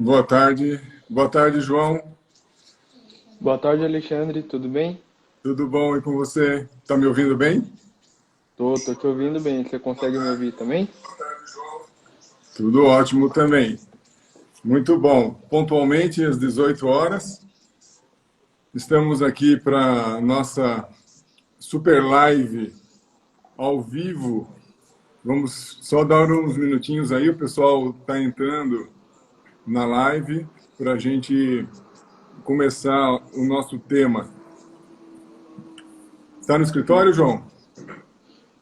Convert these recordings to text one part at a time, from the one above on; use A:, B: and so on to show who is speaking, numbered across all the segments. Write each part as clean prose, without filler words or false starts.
A: Boa tarde. Boa tarde, João.
B: Boa tarde, Alexandre, tudo bem?
A: Tudo bom e com você? Tá me ouvindo bem?
B: Tô te ouvindo bem, você consegue me ouvir também?
A: Tudo ótimo também. Muito bom. Pontualmente às 18 horas, estamos aqui para nossa super live ao vivo. Vamos só dar uns minutinhos aí, o pessoal está entrando na live para a gente começar o nosso tema. Está no escritório, João?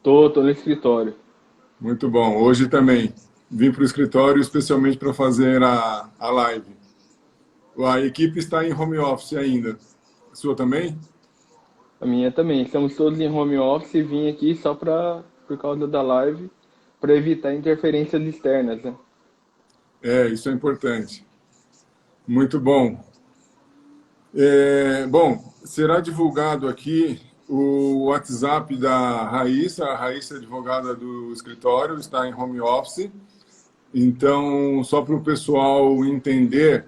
B: Tô no escritório.
A: Muito bom. Hoje também vim para o escritório especialmente para fazer a live. A equipe está em home office ainda. A sua também?
B: A minha também. Estamos todos em home office e vim aqui só por causa da live, para evitar interferências externas, né?
A: É, isso é importante. Muito bom. Bom, será divulgado aqui o WhatsApp da Raíssa. A Raíssa é advogada do escritório, está em home office. Então, só para o pessoal entender,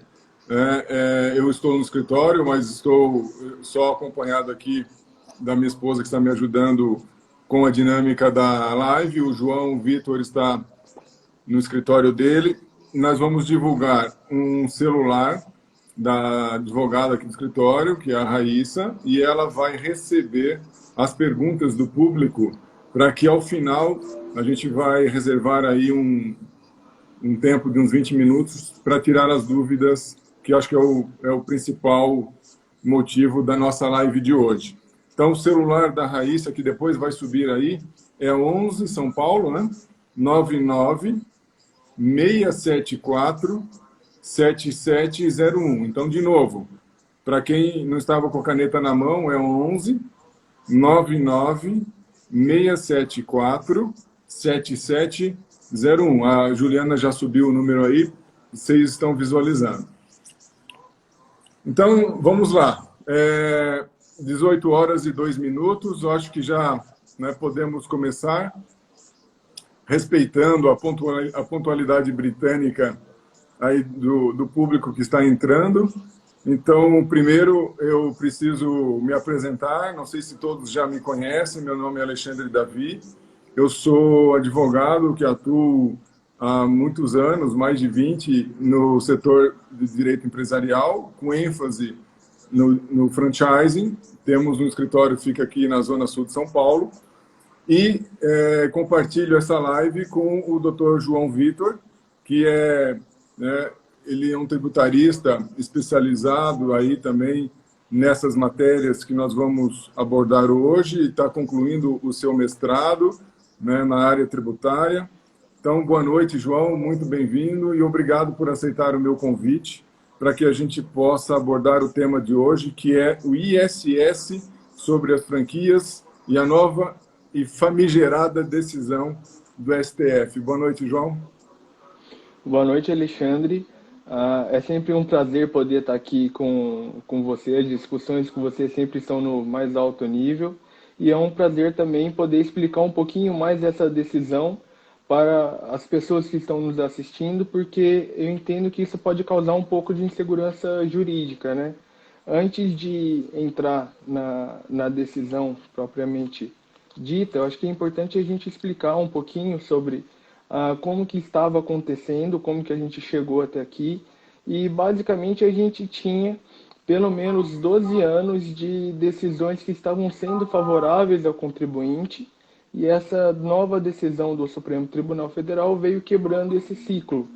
A: eu estou no escritório, mas estou só acompanhado aqui da minha esposa, que está me ajudando com a dinâmica da live. O João Vitor está no escritório dele. Nós vamos divulgar um celular da advogada aqui do escritório, que é a Raíssa, e ela vai receber as perguntas do público para que, ao final, a gente vai reservar aí um tempo de uns 20 minutos para tirar as dúvidas, que eu acho que é o principal motivo da nossa live de hoje. Então, o celular da Raíssa, que depois vai subir aí, é 11 São Paulo, né? 99 674 7701. Então, de novo, para quem não estava com a caneta na mão, é 11 99 674 7701. A Juliana já subiu o número aí, vocês estão visualizando. Então, vamos lá. 18 horas e 2 minutos, eu acho que já, né, podemos começar, respeitando a pontualidade britânica aí do público que está entrando. Então, primeiro, eu preciso me apresentar. Não sei se todos já me conhecem. Meu nome é Alexandre Davi. Eu sou advogado que atuo há muitos anos, mais de 20, no setor de direito empresarial, com ênfase no franchising. Temos um escritório que fica aqui na Zona Sul de São Paulo. E compartilho essa live com o Dr. João Vitor, que ele é um tributarista especializado aí também nessas matérias que nós vamos abordar hoje, e está concluindo o seu mestrado, né, na área tributária. Então, boa noite, João, muito bem-vindo e obrigado por aceitar o meu convite para que a gente possa abordar o tema de hoje, que é o ISS sobre as franquias e a nova e famigerada decisão do STF. Boa noite, João.
B: Boa noite, Alexandre. É sempre um prazer poder estar aqui com você. As discussões com você sempre estão no mais alto nível. E é um prazer também poder explicar um pouquinho mais dessa decisão para as pessoas que estão nos assistindo, porque eu entendo que isso pode causar um pouco de insegurança jurídica, né? Antes de entrar na decisão propriamente dita, eu acho que é importante a gente explicar um pouquinho sobre como que estava acontecendo, como que a gente chegou até aqui. E basicamente a gente tinha pelo menos 12 anos de decisões que estavam sendo favoráveis ao contribuinte, e essa nova decisão do Supremo Tribunal Federal veio quebrando esse ciclo.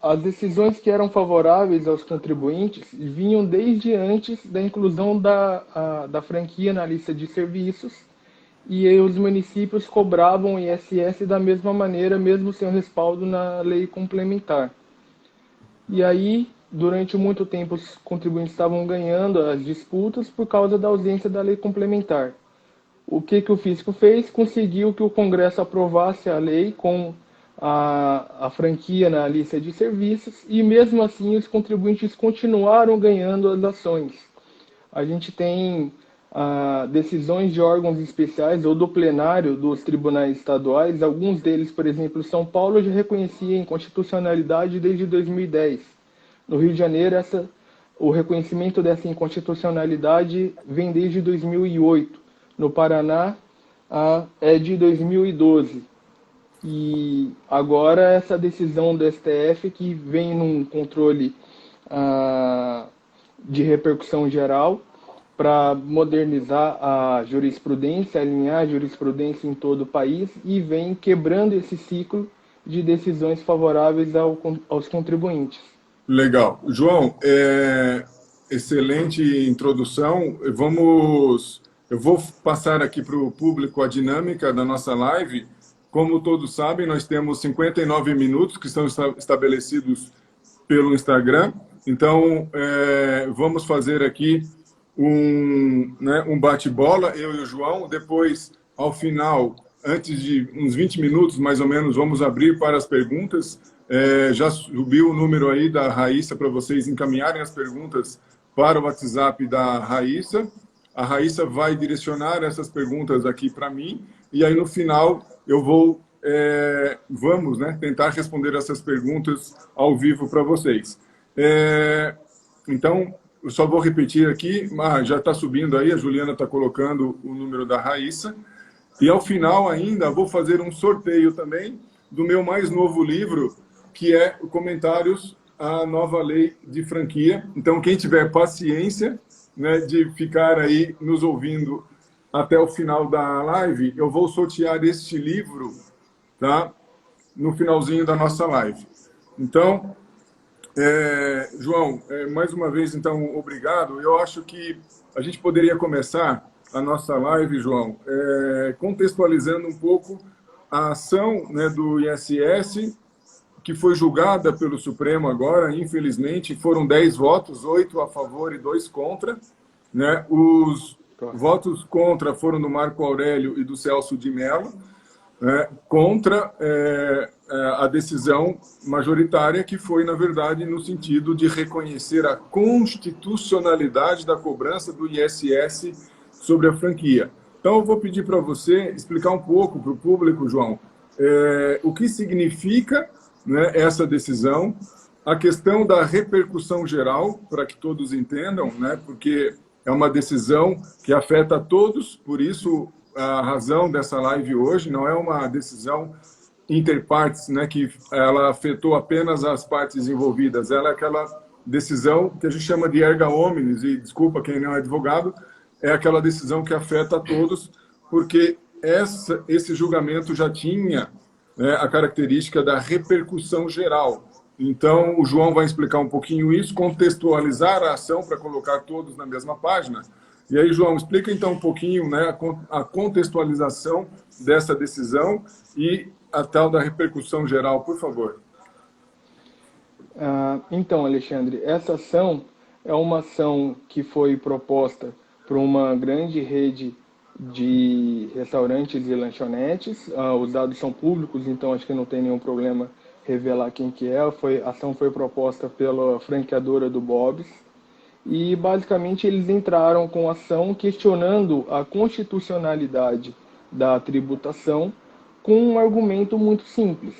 B: As decisões que eram favoráveis aos contribuintes vinham desde antes da inclusão da franquia na lista de serviços, e aí os municípios cobravam o ISS da mesma maneira, mesmo sem o respaldo na lei complementar. E aí, durante muito tempo, os contribuintes estavam ganhando as disputas por causa da ausência da lei complementar. O que o fisco fez? Conseguiu que o Congresso aprovasse a lei com a franquia na lista de serviços, e mesmo assim os contribuintes continuaram ganhando as ações. A gente tem decisões de órgãos especiais ou do plenário dos tribunais estaduais. Alguns deles, por exemplo, São Paulo já reconhecia inconstitucionalidade desde 2010. No Rio de Janeiro, o reconhecimento dessa inconstitucionalidade vem desde 2008. No Paraná, é de 2012. E agora essa decisão do STF, que vem num controle de repercussão geral, para modernizar a jurisprudência, alinhar a jurisprudência em todo o país, e vem quebrando esse ciclo de decisões favoráveis aos contribuintes.
A: Legal. João, excelente introdução. Eu vou passar aqui para o público a dinâmica da nossa live. Como todos sabem, nós temos 59 minutos que estão estabelecidos pelo Instagram. Então, vamos fazer aqui um bate-bola, eu e o João. Depois, ao final, antes de uns 20 minutos, mais ou menos, vamos abrir para as perguntas. Já subiu o número aí da Raíssa para vocês encaminharem as perguntas para o WhatsApp da Raíssa. A Raíssa vai direcionar essas perguntas aqui para mim, e aí no final eu vamos tentar responder essas perguntas ao vivo para vocês. Então, eu só vou repetir aqui, já está subindo aí, a Juliana está colocando o número da Raíssa. E ao final ainda vou fazer um sorteio também do meu mais novo livro, que é Comentários à Nova Lei de Franquia. Então, quem tiver paciência de ficar aí nos ouvindo até o final da live, eu vou sortear este livro, tá? No finalzinho da nossa live. Então, João, mais uma vez, então, obrigado. Eu acho que a gente poderia começar a nossa live, João, contextualizando um pouco a ação do ISS, que foi julgada pelo Supremo agora. Infelizmente, foram 10 votos, 8 a favor e 2 contra. Os votos contra foram do Marco Aurélio e do Celso de Mello, contra a decisão majoritária, que foi, na verdade, no sentido de reconhecer a constitucionalidade da cobrança do ISS sobre a franquia. Então, eu vou pedir para você explicar um pouco para o público, João, o que significa essa decisão, a questão da repercussão geral, para que todos entendam, porque é uma decisão que afeta a todos, por isso a razão dessa live hoje não é uma decisão interpartes, que ela afetou apenas as partes envolvidas, ela é aquela decisão que a gente chama de erga omnes, e desculpa quem não é advogado, é aquela decisão que afeta a todos, porque esse julgamento já tinha a característica da repercussão geral. Então, o João vai explicar um pouquinho isso, contextualizar a ação para colocar todos na mesma página. E aí, João, explica então um pouquinho a contextualização dessa decisão e a tal da repercussão geral, por favor.
B: Então, Alexandre, essa ação é uma ação que foi proposta por uma grande rede de restaurantes e lanchonetes. Os dados são públicos, então acho que não tem nenhum problema revelar quem que é. A ação foi proposta pela franqueadora do Bob's, e basicamente eles entraram com a ação questionando a constitucionalidade da tributação, com um argumento muito simples,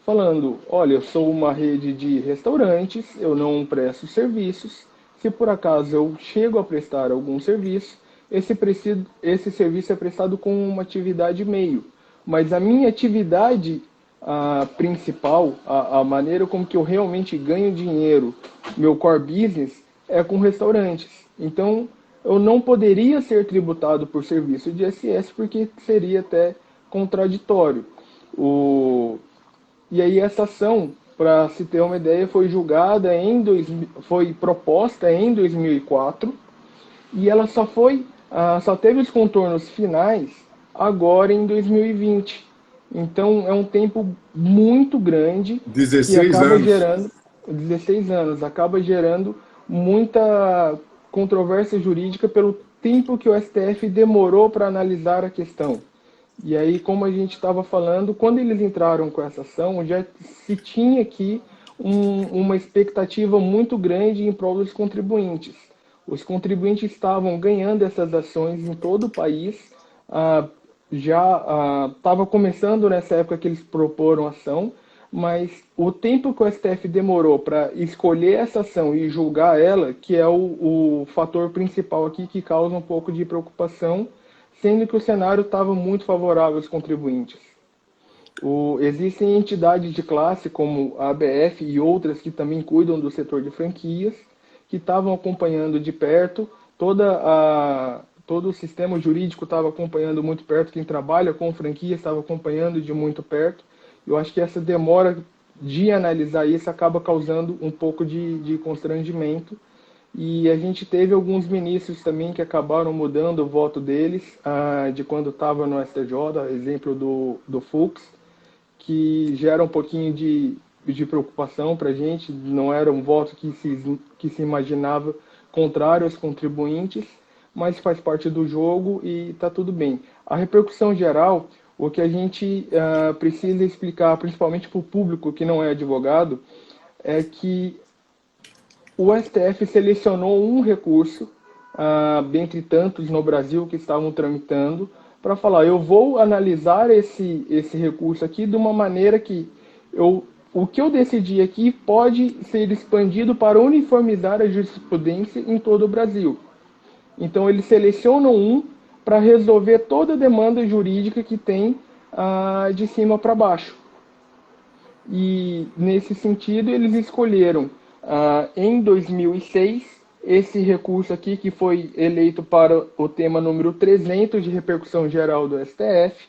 B: falando: olha, eu sou uma rede de restaurantes, eu não presto serviços, se por acaso eu chego a prestar algum serviço, esse serviço é prestado com uma atividade meio, mas a minha atividade principal, a maneira como que eu realmente ganho dinheiro, meu core business, é com restaurantes. Então, eu não poderia ser tributado por serviço de ISS, porque seria até contraditório. E aí essa ação, para se ter uma ideia, foi julgada foi proposta em 2004, e ela só teve os contornos finais agora em 2020. Então, é um tempo muito grande,
A: 16
B: que acaba
A: anos.
B: gerando 16 anos, acaba gerando muita controvérsia jurídica pelo tempo que o STF demorou para analisar a questão. E aí, como a gente estava falando, quando eles entraram com essa ação, já se tinha aqui uma expectativa muito grande em prol dos contribuintes. Os contribuintes estavam ganhando essas ações em todo o país, já estava começando nessa época que eles proporam ação, mas o tempo que o STF demorou para escolher essa ação e julgar ela, que é o fator principal aqui que causa um pouco de preocupação, sendo que o cenário estava muito favorável aos contribuintes. Existem entidades de classe, como a ABF e outras que também cuidam do setor de franquias, que estavam acompanhando de perto, todo o sistema jurídico estava acompanhando muito perto, quem trabalha com franquias estava acompanhando de muito perto. Eu acho que essa demora de analisar isso acaba causando um pouco de constrangimento. E a gente teve alguns ministros também que acabaram mudando o voto deles, de quando estava no STJ, exemplo do Fux, que gera um pouquinho de preocupação para a gente. Não era um voto que se imaginava contrário aos contribuintes, mas faz parte do jogo e está tudo bem. A repercussão geral, o que a gente precisa explicar, principalmente para o público que não é advogado, é que o STF selecionou um recurso, dentre tantos no Brasil que estavam tramitando, para falar, eu vou analisar esse recurso aqui de uma maneira que o que eu decidi aqui pode ser expandido para uniformizar a jurisprudência em todo o Brasil. Então, eles selecionam um para resolver toda a demanda jurídica que tem de cima para baixo. E, nesse sentido, eles escolheram, em 2006, esse recurso aqui, que foi eleito para o tema número 300 de repercussão geral do STF,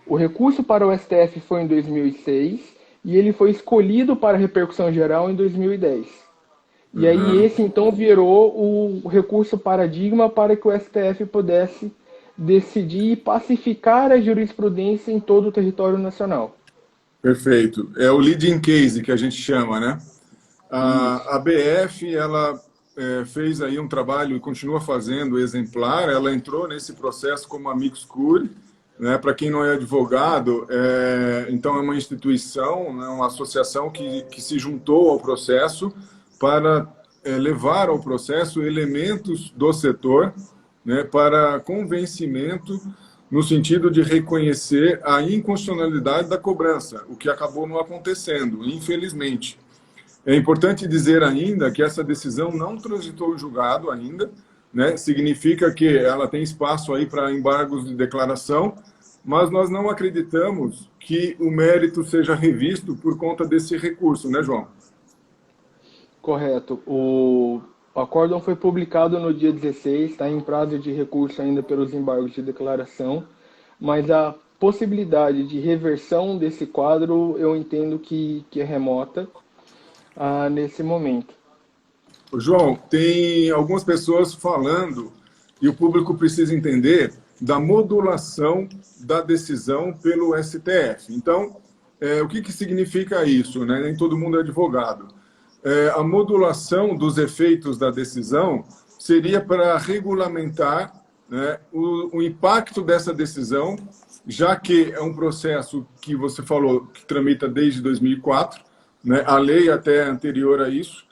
B: o recurso para o STF foi em 2006 e ele foi escolhido para repercussão geral em 2010. E aí esse então virou o recurso paradigma para que o STF pudesse decidir e pacificar a jurisprudência em todo o território nacional.
A: Perfeito. É o leading case que a gente chama, né? A BF, ela fez aí um trabalho e continua fazendo exemplar. Ela entrou nesse processo como amicus curiae, né? Para quem não é advogado, então é uma instituição, né? Uma associação que se juntou ao processo para levar ao processo elementos do setor, né? Para convencimento no sentido de reconhecer a inconstitucionalidade da cobrança, o que acabou não acontecendo, infelizmente. É importante dizer ainda que essa decisão não transitou em julgado ainda, né? Significa que ela tem espaço aí para embargos de declaração, mas nós não acreditamos que o mérito seja revisto por conta desse recurso, né, João?
B: Correto. O acórdão foi publicado no dia 16, está em prazo de recurso ainda pelos embargos de declaração, mas a possibilidade de reversão desse quadro eu entendo que é remota nesse momento.
A: João, tem algumas pessoas falando, e o público precisa entender, da modulação da decisão pelo STF. Então, o que significa isso, né? Nem todo mundo é advogado. A modulação dos efeitos da decisão seria para regulamentar, né, o impacto dessa decisão, já que é um processo que você falou que tramita desde 2004, né, a lei até anterior a isso,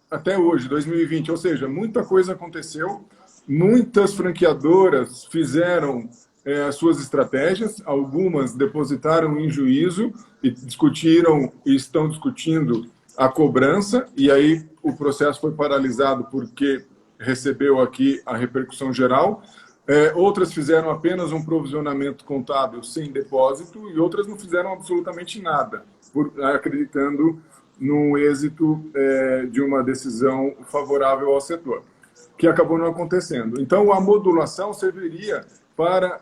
A: até hoje, 2020, ou seja, muita coisa aconteceu, muitas franqueadoras fizeram as suas estratégias, algumas depositaram em juízo e discutiram e estão discutindo a cobrança, e aí o processo foi paralisado porque recebeu aqui a repercussão geral. Outras fizeram apenas um provisionamento contábil sem depósito e outras não fizeram absolutamente nada, acreditando no êxito de uma decisão favorável ao setor, que acabou não acontecendo. Então, a modulação serviria para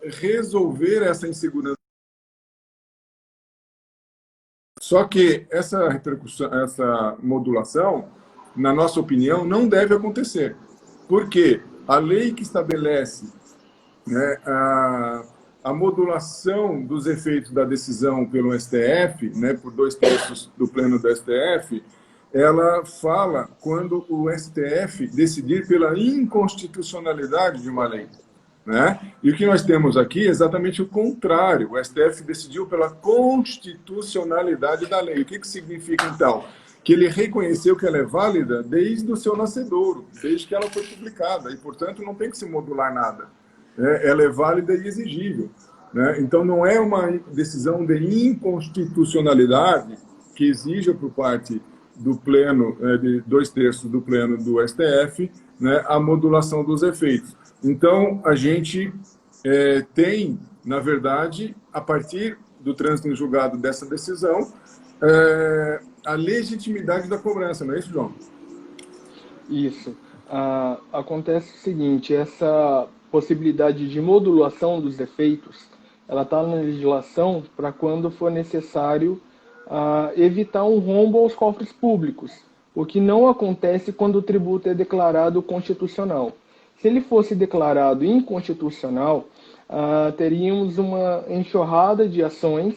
A: resolver essa insegurança. Só que essa repercussão, essa modulação, na nossa opinião, não deve acontecer. Porque a lei que estabelece, né, a modulação dos efeitos da decisão pelo STF, né, por 2/3 do pleno do STF, ela fala quando o STF decidir pela inconstitucionalidade de uma lei. né? E o que nós temos aqui é exatamente o contrário. O STF decidiu pela constitucionalidade da lei. O que significa, então? Que ele reconheceu que ela é válida desde o seu nascedouro, desde que ela foi publicada, e, portanto, não tem que se modular nada. Ela é válida e exigível, né? Então, não é uma decisão de inconstitucionalidade que exija por parte do pleno, de 2/3 do pleno do STF, né, a modulação dos efeitos. Então, a gente tem, na verdade, a partir do trânsito em julgado dessa decisão, a legitimidade da cobrança, não é isso, João?
B: Isso. Acontece o seguinte, essa possibilidade de modulação dos efeitos, ela está na legislação para quando for necessário evitar um rombo aos cofres públicos, o que não acontece quando o tributo é declarado constitucional. Se ele fosse declarado inconstitucional, teríamos uma enxurrada de ações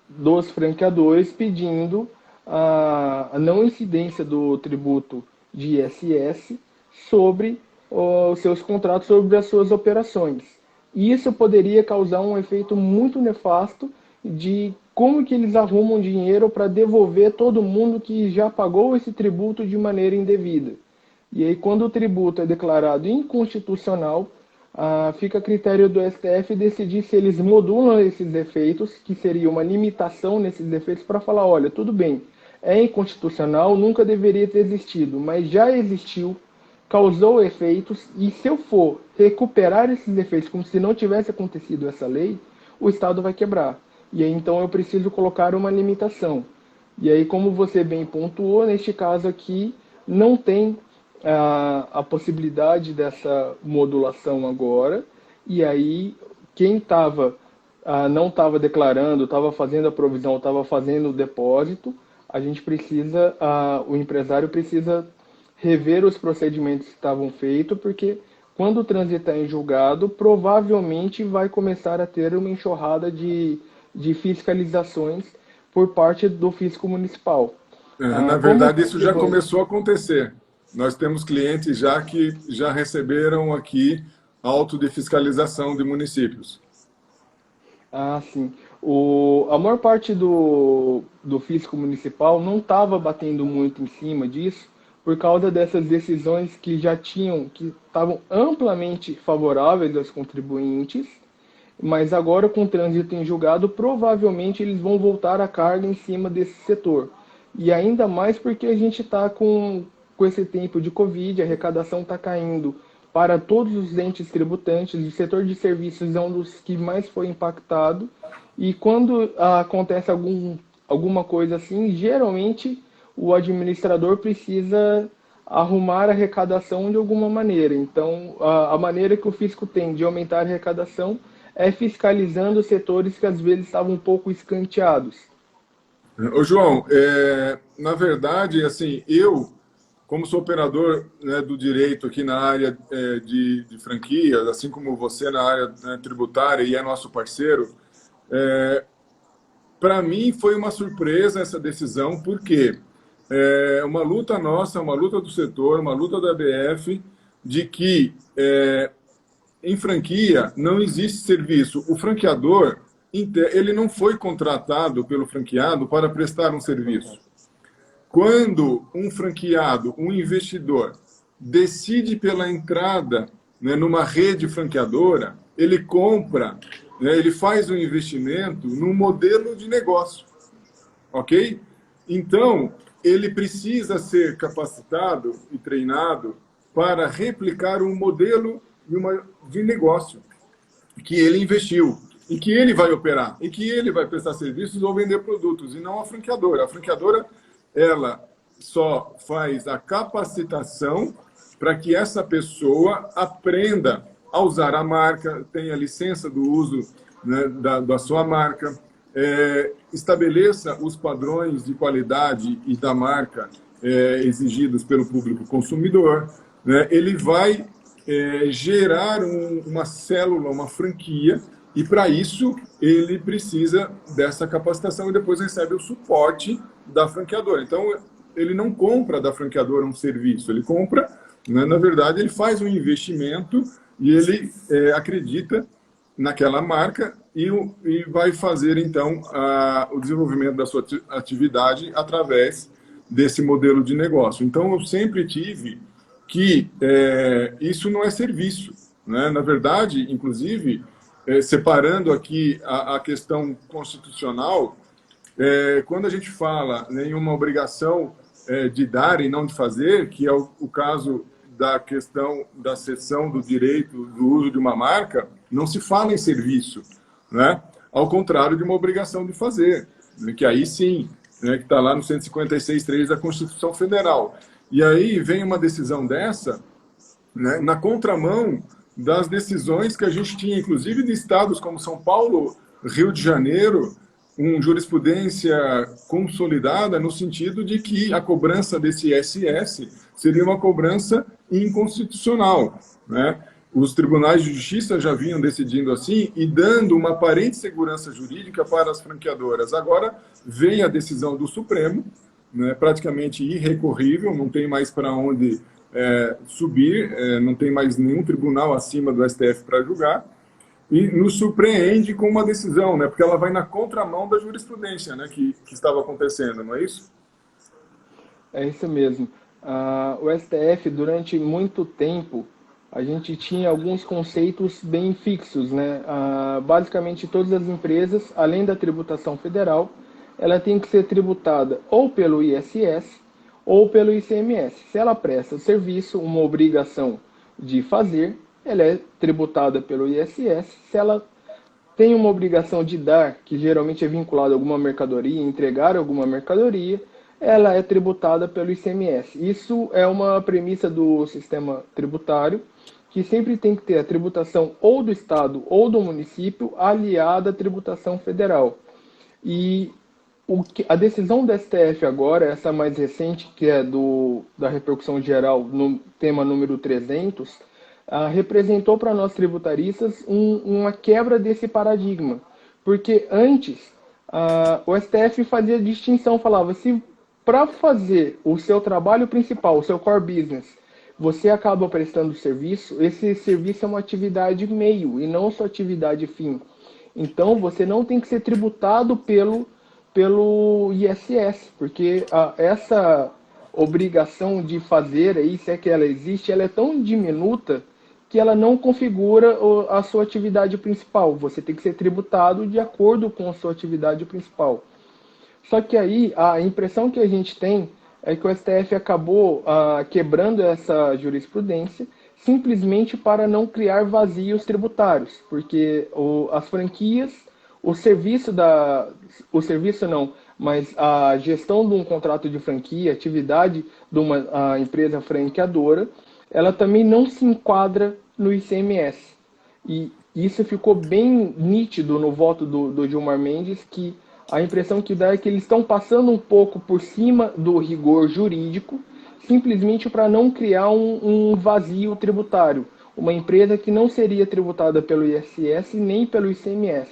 B: dos franqueadores pedindo a não incidência do tributo de ISS sobre os seus contratos, sobre as suas operações. Isso poderia causar um efeito muito nefasto de como que eles arrumam dinheiro para devolver todo mundo que já pagou esse tributo de maneira indevida. E aí, quando o tributo é declarado inconstitucional, fica a critério do STF decidir se eles modulam esses efeitos, que seria uma limitação nesses efeitos, para falar, olha, tudo bem, é inconstitucional, nunca deveria ter existido, mas já existiu, causou efeitos, e se eu for recuperar esses efeitos como se não tivesse acontecido essa lei, o Estado vai quebrar. E aí, então, eu preciso colocar uma limitação. E aí, como você bem pontuou, neste caso aqui, não tem a possibilidade dessa modulação agora, e aí quem não estava declarando, estava fazendo a provisão, estava fazendo o depósito, a gente precisa, o empresário precisa rever os procedimentos que estavam feitos, porque quando transitar em julgado, provavelmente vai começar a ter uma enxurrada de fiscalizações por parte do fisco municipal.
A: Na verdade, isso já começou a acontecer. Nós temos clientes já que já receberam aqui auto de fiscalização de municípios.
B: Sim. A maior parte do fisco municipal não estava batendo muito em cima disso por causa dessas decisões que estavam amplamente favoráveis aos contribuintes, mas agora com o trânsito em julgado, provavelmente eles vão voltar a carga em cima desse setor. E ainda mais porque a gente está com esse tempo de Covid, a arrecadação está caindo para todos os entes tributantes, o setor de serviços é um dos que mais foi impactado, e quando acontece alguma coisa assim, geralmente o administrador precisa arrumar a arrecadação de alguma maneira. Então, a maneira que o fisco tem de aumentar a arrecadação é fiscalizando os setores que às vezes estavam um pouco escanteados.
A: Ô, João, na verdade, assim, eu, como sou operador, né, do direito aqui na área de franquias, assim como você na área, né, tributária e é nosso parceiro, para mim foi uma surpresa essa decisão, porque é uma luta nossa, uma luta do setor, uma luta da ABF, de que em franquia não existe serviço. O franqueador, ele não foi contratado pelo franqueado para prestar um serviço. Quando um franqueado, um investidor, decide pela entrada, né, numa rede franqueadora, ele compra, né, ele faz um investimento num modelo de negócio, ok? Então, ele precisa ser capacitado e treinado para replicar um modelo de negócio que ele investiu, em que ele vai operar, em que ele vai prestar serviços ou vender produtos, e não a franqueadora. A franqueadora, ela só faz a capacitação para que essa pessoa aprenda a usar a marca, tenha licença do uso, né, da sua marca, estabeleça os padrões de qualidade e da marca exigidos pelo público consumidor, né? Ele vai gerar uma célula, uma franquia, e para isso ele precisa dessa capacitação e depois recebe o suporte da franqueadora. Então, ele não compra da franqueadora um serviço, ele compra, né, na verdade, ele faz um investimento e ele acredita naquela marca e vai fazer, então, o desenvolvimento da sua atividade através desse modelo de negócio. Então, eu sempre tive que isso não é serviço, né? Na verdade, inclusive, separando aqui a questão constitucional, quando a gente fala em uma obrigação de dar e não de fazer, que é o caso da questão da cessão do direito do uso de uma marca, não se fala em serviço, né? Ao contrário de uma obrigação de fazer, né? Que aí sim, né? Que está lá no 156.3 da Constituição Federal. E aí vem uma decisão dessa, né? Na contramão das decisões que a gente tinha, inclusive de estados como São Paulo, Rio de Janeiro, uma jurisprudência consolidada no sentido de que a cobrança desse ISS seria uma cobrança inconstitucional, né? Os tribunais de justiça já vinham decidindo assim e dando uma aparente segurança jurídica para as franqueadoras. Agora vem a decisão do Supremo, né, praticamente irrecorrível, não tem mais para onde subir, não tem mais nenhum tribunal acima do STF para julgar, e nos surpreende com uma decisão, né, porque ela vai na contramão da jurisprudência, né, que estava acontecendo, não é isso?
B: É isso mesmo. O STF, durante muito tempo, a gente tinha alguns conceitos bem fixos, né? Basicamente, todas as empresas, além da tributação federal, ela tem que ser tributada ou pelo ISS ou pelo ICMS. Se ela presta serviço, uma obrigação de fazer, ela é tributada pelo ISS. Se ela tem uma obrigação de dar, que geralmente é vinculada a alguma mercadoria, entregar alguma mercadoria, ela é tributada pelo ICMS. Isso é uma premissa do sistema tributário, que sempre tem que ter a tributação ou do Estado ou do município aliada à tributação federal. E a decisão do STF agora, essa mais recente, que é da repercussão geral no tema número 300, representou para nós tributaristas uma quebra desse paradigma. Porque antes, o STF fazia distinção, falava, se para fazer o seu trabalho principal, o seu core business, você acaba prestando serviço, esse serviço é uma atividade meio e não sua atividade fim. Então, você não tem que ser tributado pelo ISS, porque essa obrigação de fazer aí, se é que ela existe, ela é tão diminuta que ela não configura a sua atividade principal. Você tem que ser tributado de acordo com a sua atividade principal. Só que aí, a impressão que a gente tem é que o STF acabou quebrando essa jurisprudência simplesmente para não criar vazios tributários, porque as franquias, o serviço não, mas a gestão de um contrato de franquia, atividade de uma empresa franqueadora, ela também não se enquadra no ICMS. E isso ficou bem nítido no voto do Gilmar Mendes, que a impressão que dá é que eles estão passando um pouco por cima do rigor jurídico, simplesmente para não criar um vazio tributário. Uma empresa que não seria tributada pelo ISS nem pelo ICMS.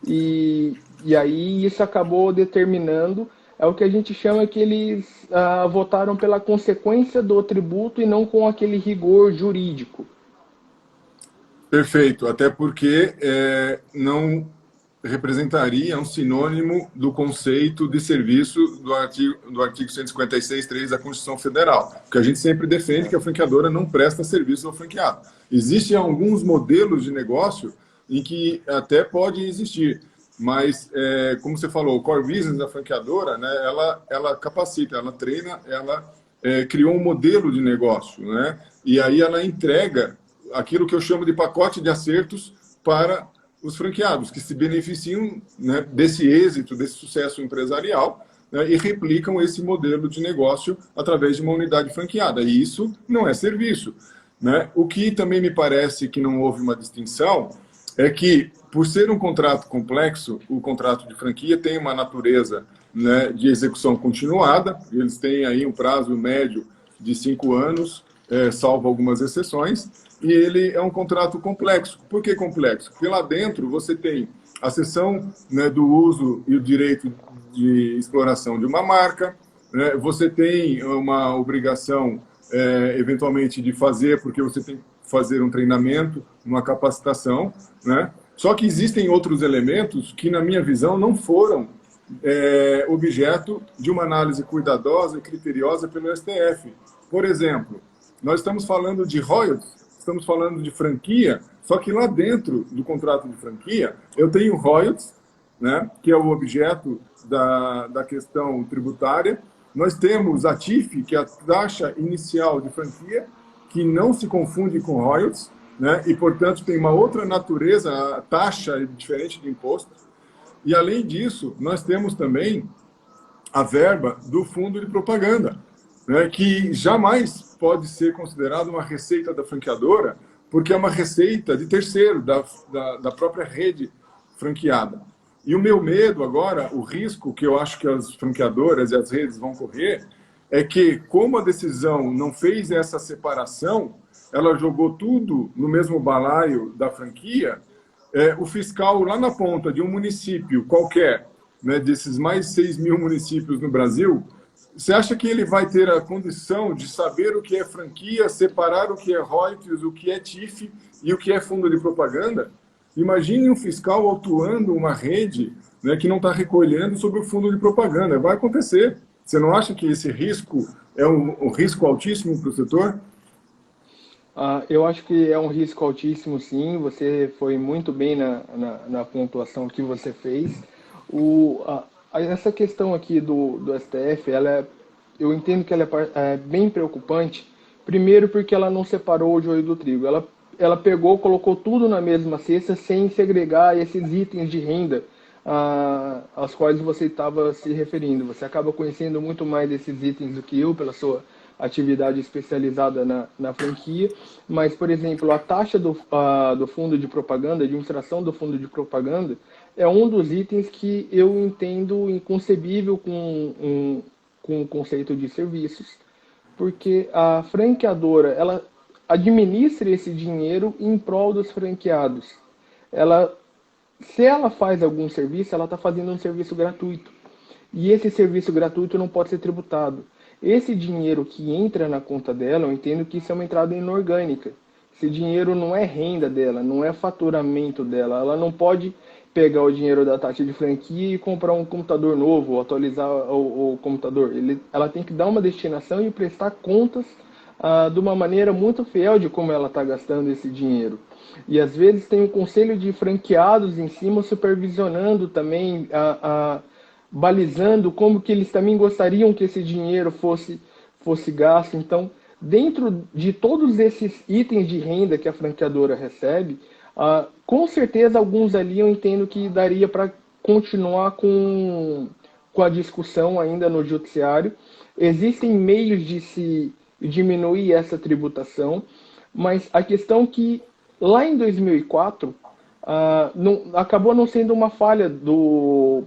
B: E aí isso acabou determinando, é o que a gente chama que eles votaram pela consequência do tributo e não com aquele rigor jurídico.
A: Perfeito, até porque não representaria um sinônimo do conceito de serviço do artigo 156.3 da Constituição Federal, porque a gente sempre defende que a franqueadora não presta serviço ao franqueado. Existem alguns modelos de negócio em que até pode existir, mas, como você falou, o core business da franqueadora, né, ela capacita, ela treina, ela criou um modelo de negócio, né, e aí ela entrega aquilo que eu chamo de pacote de acertos para os franqueados, que se beneficiam, né, desse êxito, desse sucesso empresarial, né, e replicam esse modelo de negócio através de uma unidade franqueada. E isso não é serviço, né? O que também me parece que não houve uma distinção é que, por ser um contrato complexo, o contrato de franquia tem uma natureza, né, de execução continuada, eles têm aí um prazo médio de 5 anos, salvo algumas exceções, e ele é um contrato complexo. Por que complexo? Porque lá dentro você tem a cessão, né, do uso e o direito de exploração de uma marca, né, você tem uma obrigação, eventualmente, de fazer, porque você tem que fazer um treinamento, uma capacitação, né? Só que existem outros elementos que, na minha visão, não foram objeto de uma análise cuidadosa e criteriosa pelo STF. Por exemplo, nós estamos falando de royalties, estamos falando de franquia, só que lá dentro do contrato de franquia, eu tenho royalties, né, que é o objeto da questão tributária. Nós temos a TIF, que é a taxa inicial de franquia, que não se confunde com royalties, né, e, portanto, tem uma outra natureza, a taxa é diferente de imposto. E, além disso, nós temos também a verba do fundo de propaganda, né, que jamais pode ser considerada uma receita da franqueadora, porque é uma receita de terceiro, da própria rede franqueada. E o meu medo agora, o risco que eu acho que as franqueadoras e as redes vão correr, é que, como a decisão não fez essa separação, ela jogou tudo no mesmo balaio da franquia, o fiscal lá na ponta de um município qualquer, né, desses mais de 6 mil municípios no Brasil, você acha que ele vai ter a condição de saber o que é franquia, separar o que é royalties, o que é TIF e o que é fundo de propaganda? Imagine um fiscal atuando uma rede, né, que não está recolhendo sobre o fundo de propaganda. Vai acontecer. Você não acha que esse risco é um risco altíssimo para o setor?
B: Eu acho que é um risco altíssimo, sim. Você foi muito bem na pontuação que você fez. Essa questão aqui do STF, eu entendo que ela é bem preocupante. Primeiro porque ela não separou o joio do trigo. Ela pegou, colocou tudo na mesma cesta sem segregar esses itens de renda aos quais você estava se referindo. Você acaba conhecendo muito mais desses itens do que eu, pela sua atividade especializada na franquia, mas, por exemplo, a taxa do fundo de propaganda, a administração do fundo de propaganda, é um dos itens que eu entendo inconcebível com o conceito de serviços, porque a franqueadora, ela administra esse dinheiro em prol dos franqueados. Se ela faz algum serviço, ela está fazendo um serviço gratuito. E esse serviço gratuito não pode ser tributado. Esse dinheiro que entra na conta dela, eu entendo que isso é uma entrada inorgânica. Esse dinheiro não é renda dela, não é faturamento dela. Ela não pode pegar o dinheiro da taxa de franquia e comprar um computador novo, ou atualizar o computador. Ela tem que dar uma destinação e prestar contas de uma maneira muito fiel de como ela está gastando esse dinheiro. E às vezes tem um conselho de franqueados em cima supervisionando também balizando como que eles também gostariam que esse dinheiro fosse gasto. Então, dentro de todos esses itens de renda que a franqueadora recebe, com certeza alguns ali eu entendo que daria para continuar com a discussão ainda no judiciário. Existem meios de se diminuir essa tributação, mas a questão que lá em 2004 acabou não sendo uma falha do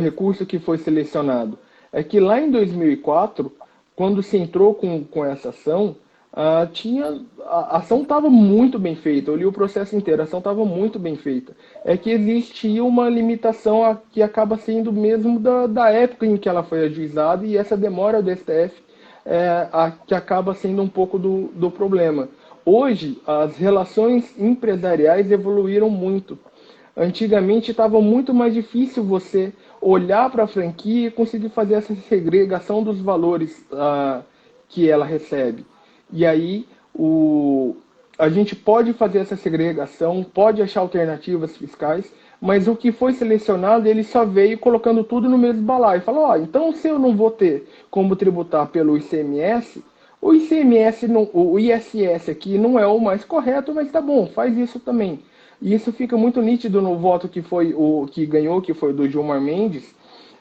B: recurso que foi selecionado. É que lá em 2004, quando se entrou com essa ação, a ação estava muito bem feita. Eu li o processo inteiro, a ação estava muito bem feita. É que existia uma limitação que acaba sendo mesmo da época em que ela foi ajuizada, e essa demora do STF que acaba sendo um pouco do problema. Hoje, as relações empresariais evoluíram muito. Antigamente estava muito mais difícil você olhar para a franquia e conseguir fazer essa segregação dos valores que ela recebe. E aí a gente pode fazer essa segregação, pode achar alternativas fiscais, mas o que foi selecionado, ele só veio colocando tudo no mesmo balaio. Falou, então se eu não vou ter como tributar pelo ICMS, o ICMS, o ISS aqui não é o mais correto, mas tá bom, faz isso também. E isso fica muito nítido no voto que foi o que ganhou, que foi do Gilmar Mendes.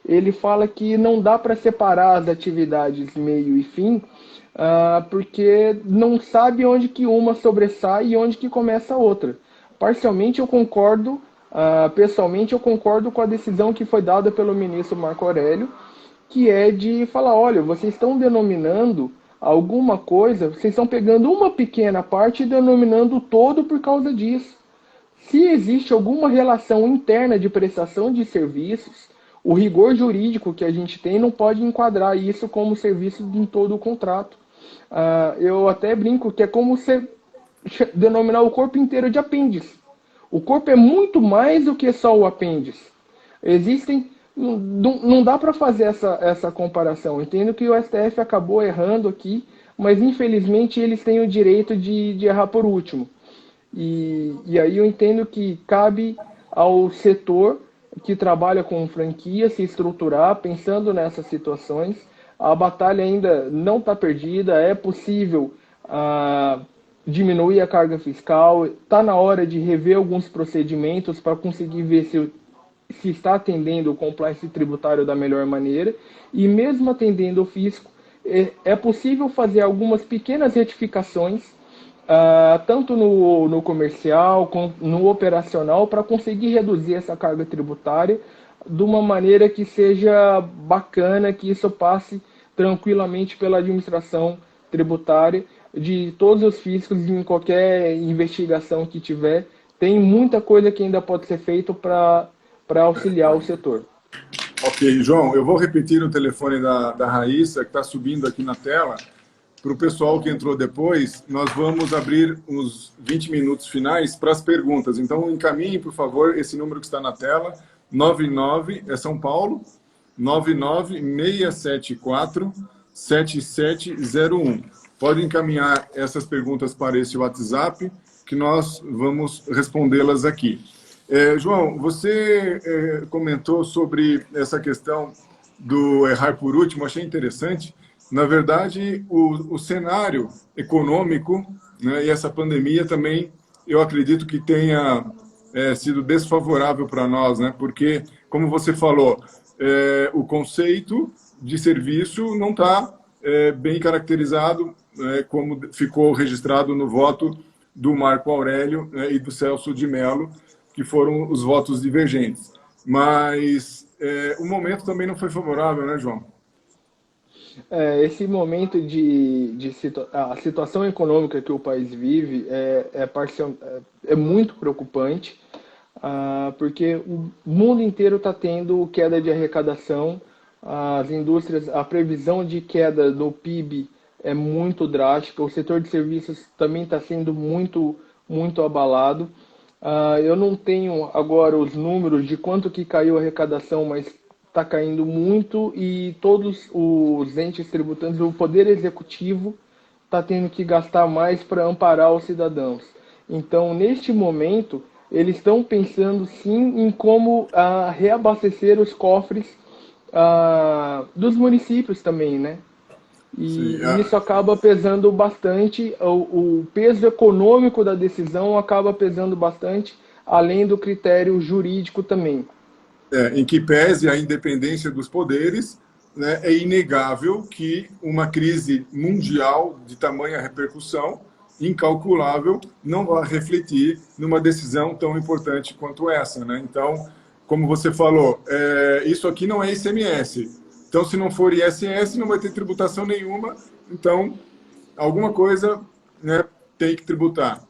B: Ele fala que não dá para separar as atividades meio e fim, porque não sabe onde que uma sobressai e onde que começa a outra. Parcialmente eu concordo, pessoalmente eu concordo com a decisão que foi dada pelo ministro Marco Aurélio, que é de falar, olha, vocês estão denominando alguma coisa, vocês estão pegando uma pequena parte e denominando o todo por causa disso. Se existe alguma relação interna de prestação de serviços, o rigor jurídico que a gente tem não pode enquadrar isso como serviço em todo o contrato. Eu até brinco que é como denominar o corpo inteiro de apêndice. O corpo é muito mais do que só o apêndice. Existem... Não dá para fazer essa comparação. Entendo que o STF acabou errando aqui, mas infelizmente eles têm o direito de errar por último. E aí eu entendo que cabe ao setor que trabalha com franquia se estruturar pensando nessas situações. A batalha ainda não está perdida, é possível diminuir a carga fiscal, está na hora de rever alguns procedimentos para conseguir ver se está atendendo o compliance tributário da melhor maneira, e mesmo atendendo o fisco, é possível fazer algumas pequenas retificações, tanto no comercial quanto no operacional, para conseguir reduzir essa carga tributária de uma maneira que seja bacana, que isso passe tranquilamente pela administração tributária de todos os fiscos em qualquer investigação que tiver. Tem muita coisa que ainda pode ser feito para auxiliar o setor.
A: Ok, João, eu vou repetir o telefone da Raíssa, que está subindo aqui na tela. Para o pessoal que entrou depois, nós vamos abrir uns 20 minutos finais para as perguntas. Então, encaminhe, por favor, esse número que está na tela, 99, é São Paulo, 99674-7701. Pode encaminhar essas perguntas para esse WhatsApp, que nós vamos respondê-las aqui. João, você comentou sobre essa questão do errar por último, achei interessante. Na verdade, o cenário econômico, né, e essa pandemia também, eu acredito que tenha sido desfavorável para nós, né, porque, como você falou, o conceito de serviço não está bem caracterizado, como ficou registrado no voto do Marco Aurélio, e do Celso de Mello, que foram os votos divergentes. Mas o momento também não foi favorável, né, João?
B: Esse momento a situação econômica que o país vive é muito preocupante, porque o mundo inteiro está tendo queda de arrecadação, as indústrias, a previsão de queda do PIB é muito drástica, o setor de serviços também está sendo muito, muito abalado. Eu não tenho agora os números de quanto que caiu a arrecadação, mas está caindo muito, e todos os entes tributantes, o Poder Executivo está tendo que gastar mais para amparar os cidadãos. Então, neste momento, eles estão pensando sim em como reabastecer os cofres dos municípios também, né? E isso acaba pesando bastante, o peso econômico da decisão acaba pesando bastante, além do critério jurídico também.
A: Em que pese a independência dos poderes, né, é inegável que uma crise mundial de tamanha repercussão, incalculável, não vai refletir numa decisão tão importante quanto essa, né? Então, como você falou, isso aqui não é ICMS. Então, se não for ISS, não vai ter tributação nenhuma. Então, alguma coisa, né, tem que tributar.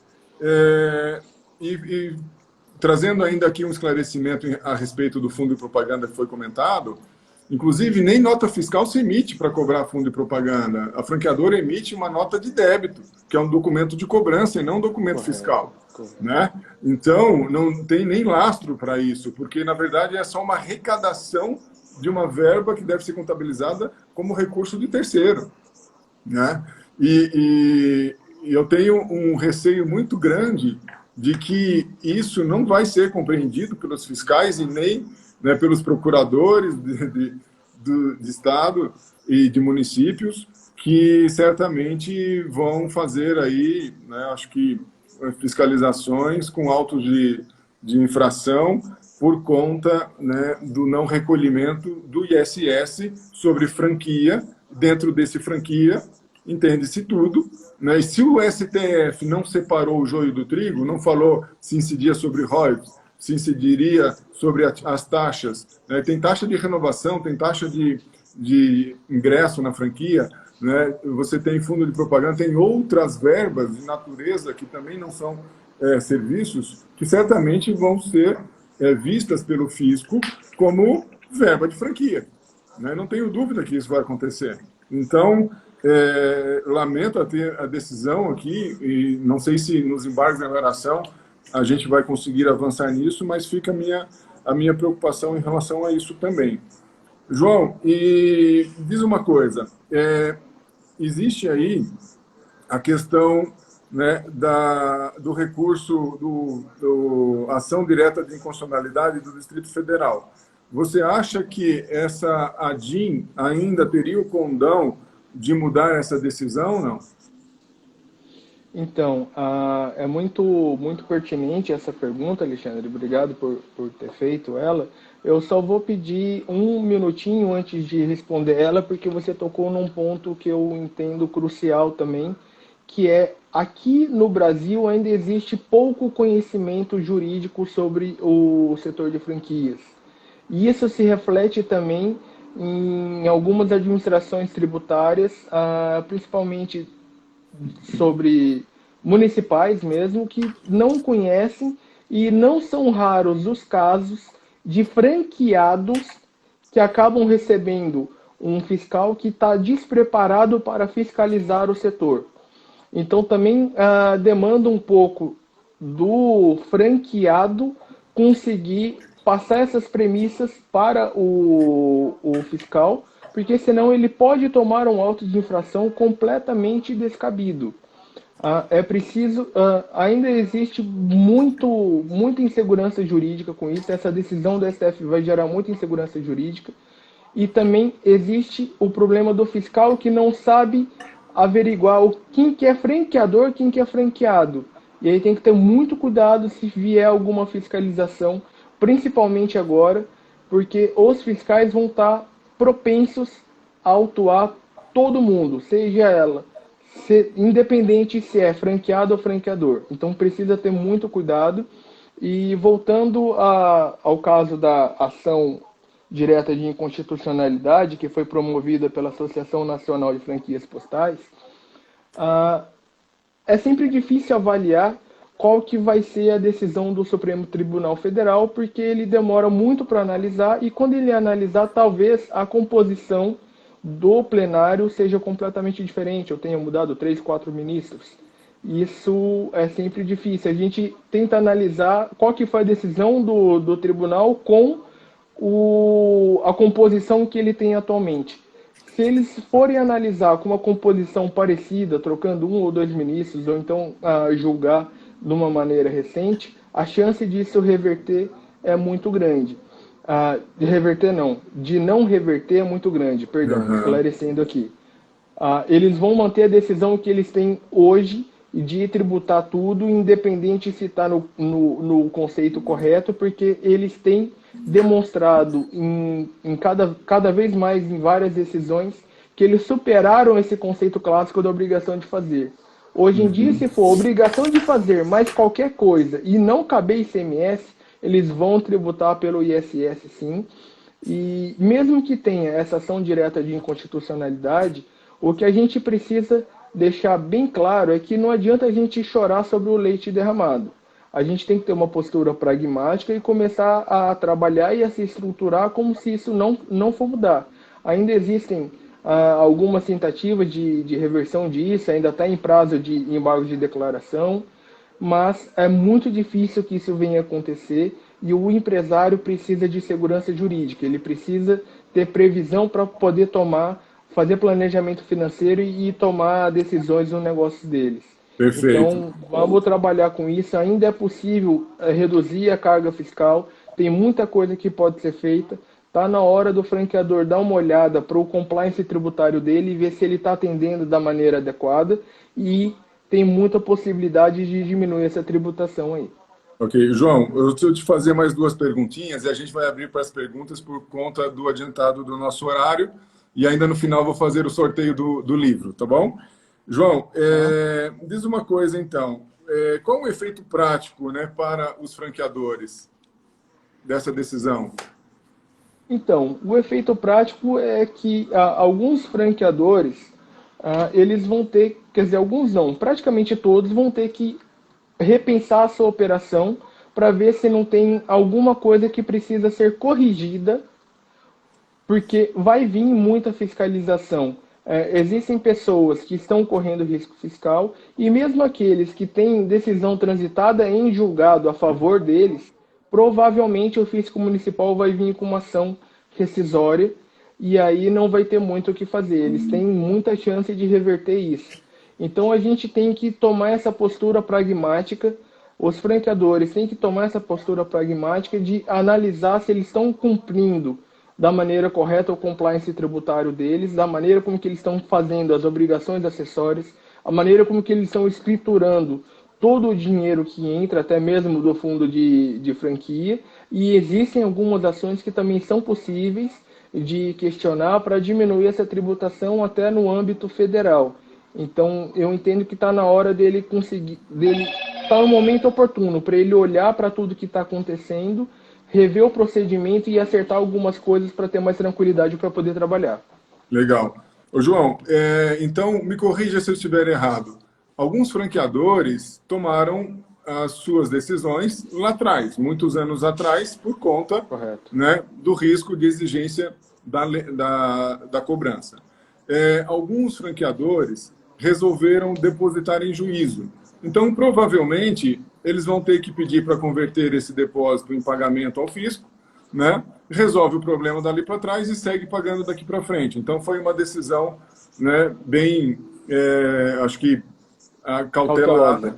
A: Trazendo ainda aqui um esclarecimento a respeito do fundo de propaganda que foi comentado, inclusive, nem nota fiscal se emite para cobrar fundo de propaganda. A franqueadora emite uma nota de débito, que é um documento de cobrança e não um documento fiscal. Né? Então, não tem nem lastro para isso, porque, na verdade, é só uma arrecadação de uma verba que deve ser contabilizada como recurso de terceiro. Né? E eu tenho um receio muito grande de que isso não vai ser compreendido pelos fiscais e nem, né, pelos procuradores de Estado e de municípios, que certamente vão fazer aí, né, acho que, fiscalizações com autos de infração por conta, né, do não recolhimento do ISS sobre franquia. Dentro desse franquia, entende-se tudo, né? E se o STF não separou o joio do trigo, não falou se incidia sobre royalties, se incidiria sobre as taxas, né? Tem taxa de renovação, tem taxa de ingresso na franquia, né? Você tem fundo de propaganda, tem outras verbas de natureza que também não são serviços, que certamente vão ser vistas pelo fisco como verba de franquia, né? Não tenho dúvida que isso vai acontecer. Então, lamento a decisão aqui, e não sei se nos embargos de declaração a gente vai conseguir avançar nisso, mas fica a minha preocupação em relação a isso também. João, e diz uma coisa, existe aí a questão, né, do recurso, do ação direta de inconstitucionalidade do Distrito Federal. Você acha que essa ADIM ainda teria o condão de mudar essa decisão, não?
B: Então, é muito pertinente essa pergunta, Alexandre. Obrigado por ter feito ela. Eu só vou pedir um minutinho antes de responder ela, porque você tocou num ponto que eu entendo crucial também, que é, aqui no Brasil ainda existe pouco conhecimento jurídico sobre o setor de franquias. E isso se reflete também em algumas administrações tributárias, principalmente sobre municipais mesmo, que não conhecem, e não são raros os casos de franqueados que acabam recebendo um fiscal que está despreparado para fiscalizar o setor. Então também demanda um pouco do franqueado conseguir passar essas premissas para o fiscal, porque senão ele pode tomar um auto de infração completamente descabido. É preciso, ainda existe muita insegurança jurídica com isso. Essa decisão do STF vai gerar muita insegurança jurídica. E também existe o problema do fiscal que não sabe averiguar quem que é franqueador, quem que é franqueado. E aí tem que ter muito cuidado se vier alguma fiscalização, principalmente agora, porque os fiscais vão estar propensos a autuar todo mundo, seja ela, independente se é franqueado ou franqueador. Então precisa ter muito cuidado. E voltando ao caso da ação direta de inconstitucionalidade, que foi promovida pela Associação Nacional de Franquias Postais, é sempre difícil avaliar qual que vai ser a decisão do Supremo Tribunal Federal, porque ele demora muito para analisar, e quando ele analisar, talvez a composição do plenário seja completamente diferente, eu tenha mudado 3, 4 ministros. Isso é sempre difícil. A gente tenta analisar qual que foi a decisão do tribunal com a composição que ele tem atualmente. Se eles forem analisar com uma composição parecida, trocando 1 ou 2 ministros, ou então julgar de uma maneira recente, a chance disso reverter é muito grande. De não reverter é muito grande, perdão, esclarecendo aqui. Eles vão manter a decisão que eles têm hoje de tributar tudo, independente se está no conceito correto, porque eles têm demonstrado cada vez mais em várias decisões que eles superaram esse conceito clássico da obrigação de fazer. Hoje em dia, se for obrigação de fazer mais qualquer coisa e não caber ICMS, eles vão tributar pelo ISS sim. E mesmo que tenha essa ação direta de inconstitucionalidade, o que a gente precisa deixar bem claro é que não adianta a gente chorar sobre o leite derramado. A gente tem que ter uma postura pragmática e começar a trabalhar e a se estruturar como se isso não for mudar. Ainda existem algumas tentativas de reversão disso, ainda está em prazo de embargo de declaração, mas é muito difícil que isso venha a acontecer, e o empresário precisa de segurança jurídica, ele precisa ter previsão para poder fazer planejamento financeiro e tomar decisões no negócio deles.
A: Perfeito.
B: Então, vamos trabalhar com isso. Ainda é possível reduzir a carga fiscal, tem muita coisa que pode ser feita. Está na hora do franqueador dar uma olhada para o compliance tributário dele e ver se ele está atendendo da maneira adequada, e tem muita possibilidade de diminuir essa tributação aí.
A: Ok, João, eu preciso te fazer mais 2 perguntinhas e a gente vai abrir para as perguntas por conta do adiantado do nosso horário, e ainda no final vou fazer o sorteio do livro, tá bom? João, diz uma coisa então, qual o efeito prático, né, para os franqueadores dessa decisão?
B: Então, o efeito prático é que alguns franqueadores, eles vão ter, quer dizer, alguns não, praticamente todos vão ter que repensar a sua operação para ver se não tem alguma coisa que precisa ser corrigida, porque vai vir muita fiscalização existem pessoas que estão correndo risco fiscal e mesmo aqueles que têm decisão transitada em julgado a favor deles, provavelmente o fisco municipal vai vir com uma ação rescisória e aí não vai ter muito o que fazer. Eles têm muita chance de reverter isso. Então a gente tem que tomar essa postura pragmática, os franqueadores têm que tomar essa postura pragmática de analisar se eles estão cumprindo da maneira correta o compliance tributário deles, da maneira como que eles estão fazendo as obrigações acessórias, a maneira como que eles estão escriturando todo o dinheiro que entra, até mesmo do fundo de franquia, e existem algumas ações que também são possíveis de questionar para diminuir essa tributação até no âmbito federal. Então, eu entendo que está na hora dele conseguir, está no momento oportuno para ele olhar para tudo que está acontecendo, rever o procedimento e acertar algumas coisas para ter mais tranquilidade para poder trabalhar.
A: Legal. Ô, João, então me corrija se eu estiver errado. Alguns franqueadores tomaram as suas decisões lá atrás, muitos anos atrás, por conta,
B: correto,
A: né, do risco de exigência da cobrança. Alguns franqueadores resolveram depositar em juízo. Então, provavelmente, eles vão ter que pedir para converter esse depósito em pagamento ao fisco, né? Resolve o problema dali para trás e segue pagando daqui para frente. Então, foi uma decisão, né, bem, acho que, cautelada.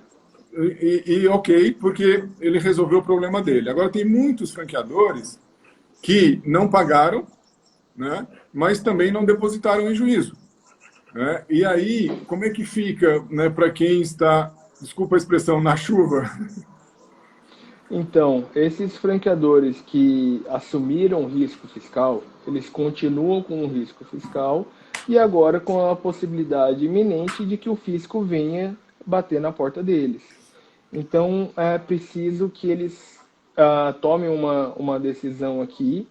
A: E ok, porque ele resolveu o problema dele. Agora, tem muitos franqueadores que não pagaram, né, mas também não depositaram em juízo. Né? E aí, como é que fica, né, para quem está, desculpa a expressão, na chuva?
B: Então, esses franqueadores que assumiram o risco fiscal, eles continuam com o risco fiscal e agora com a possibilidade iminente de que o fisco venha bater na porta deles. Então, é preciso que eles tomem uma decisão aqui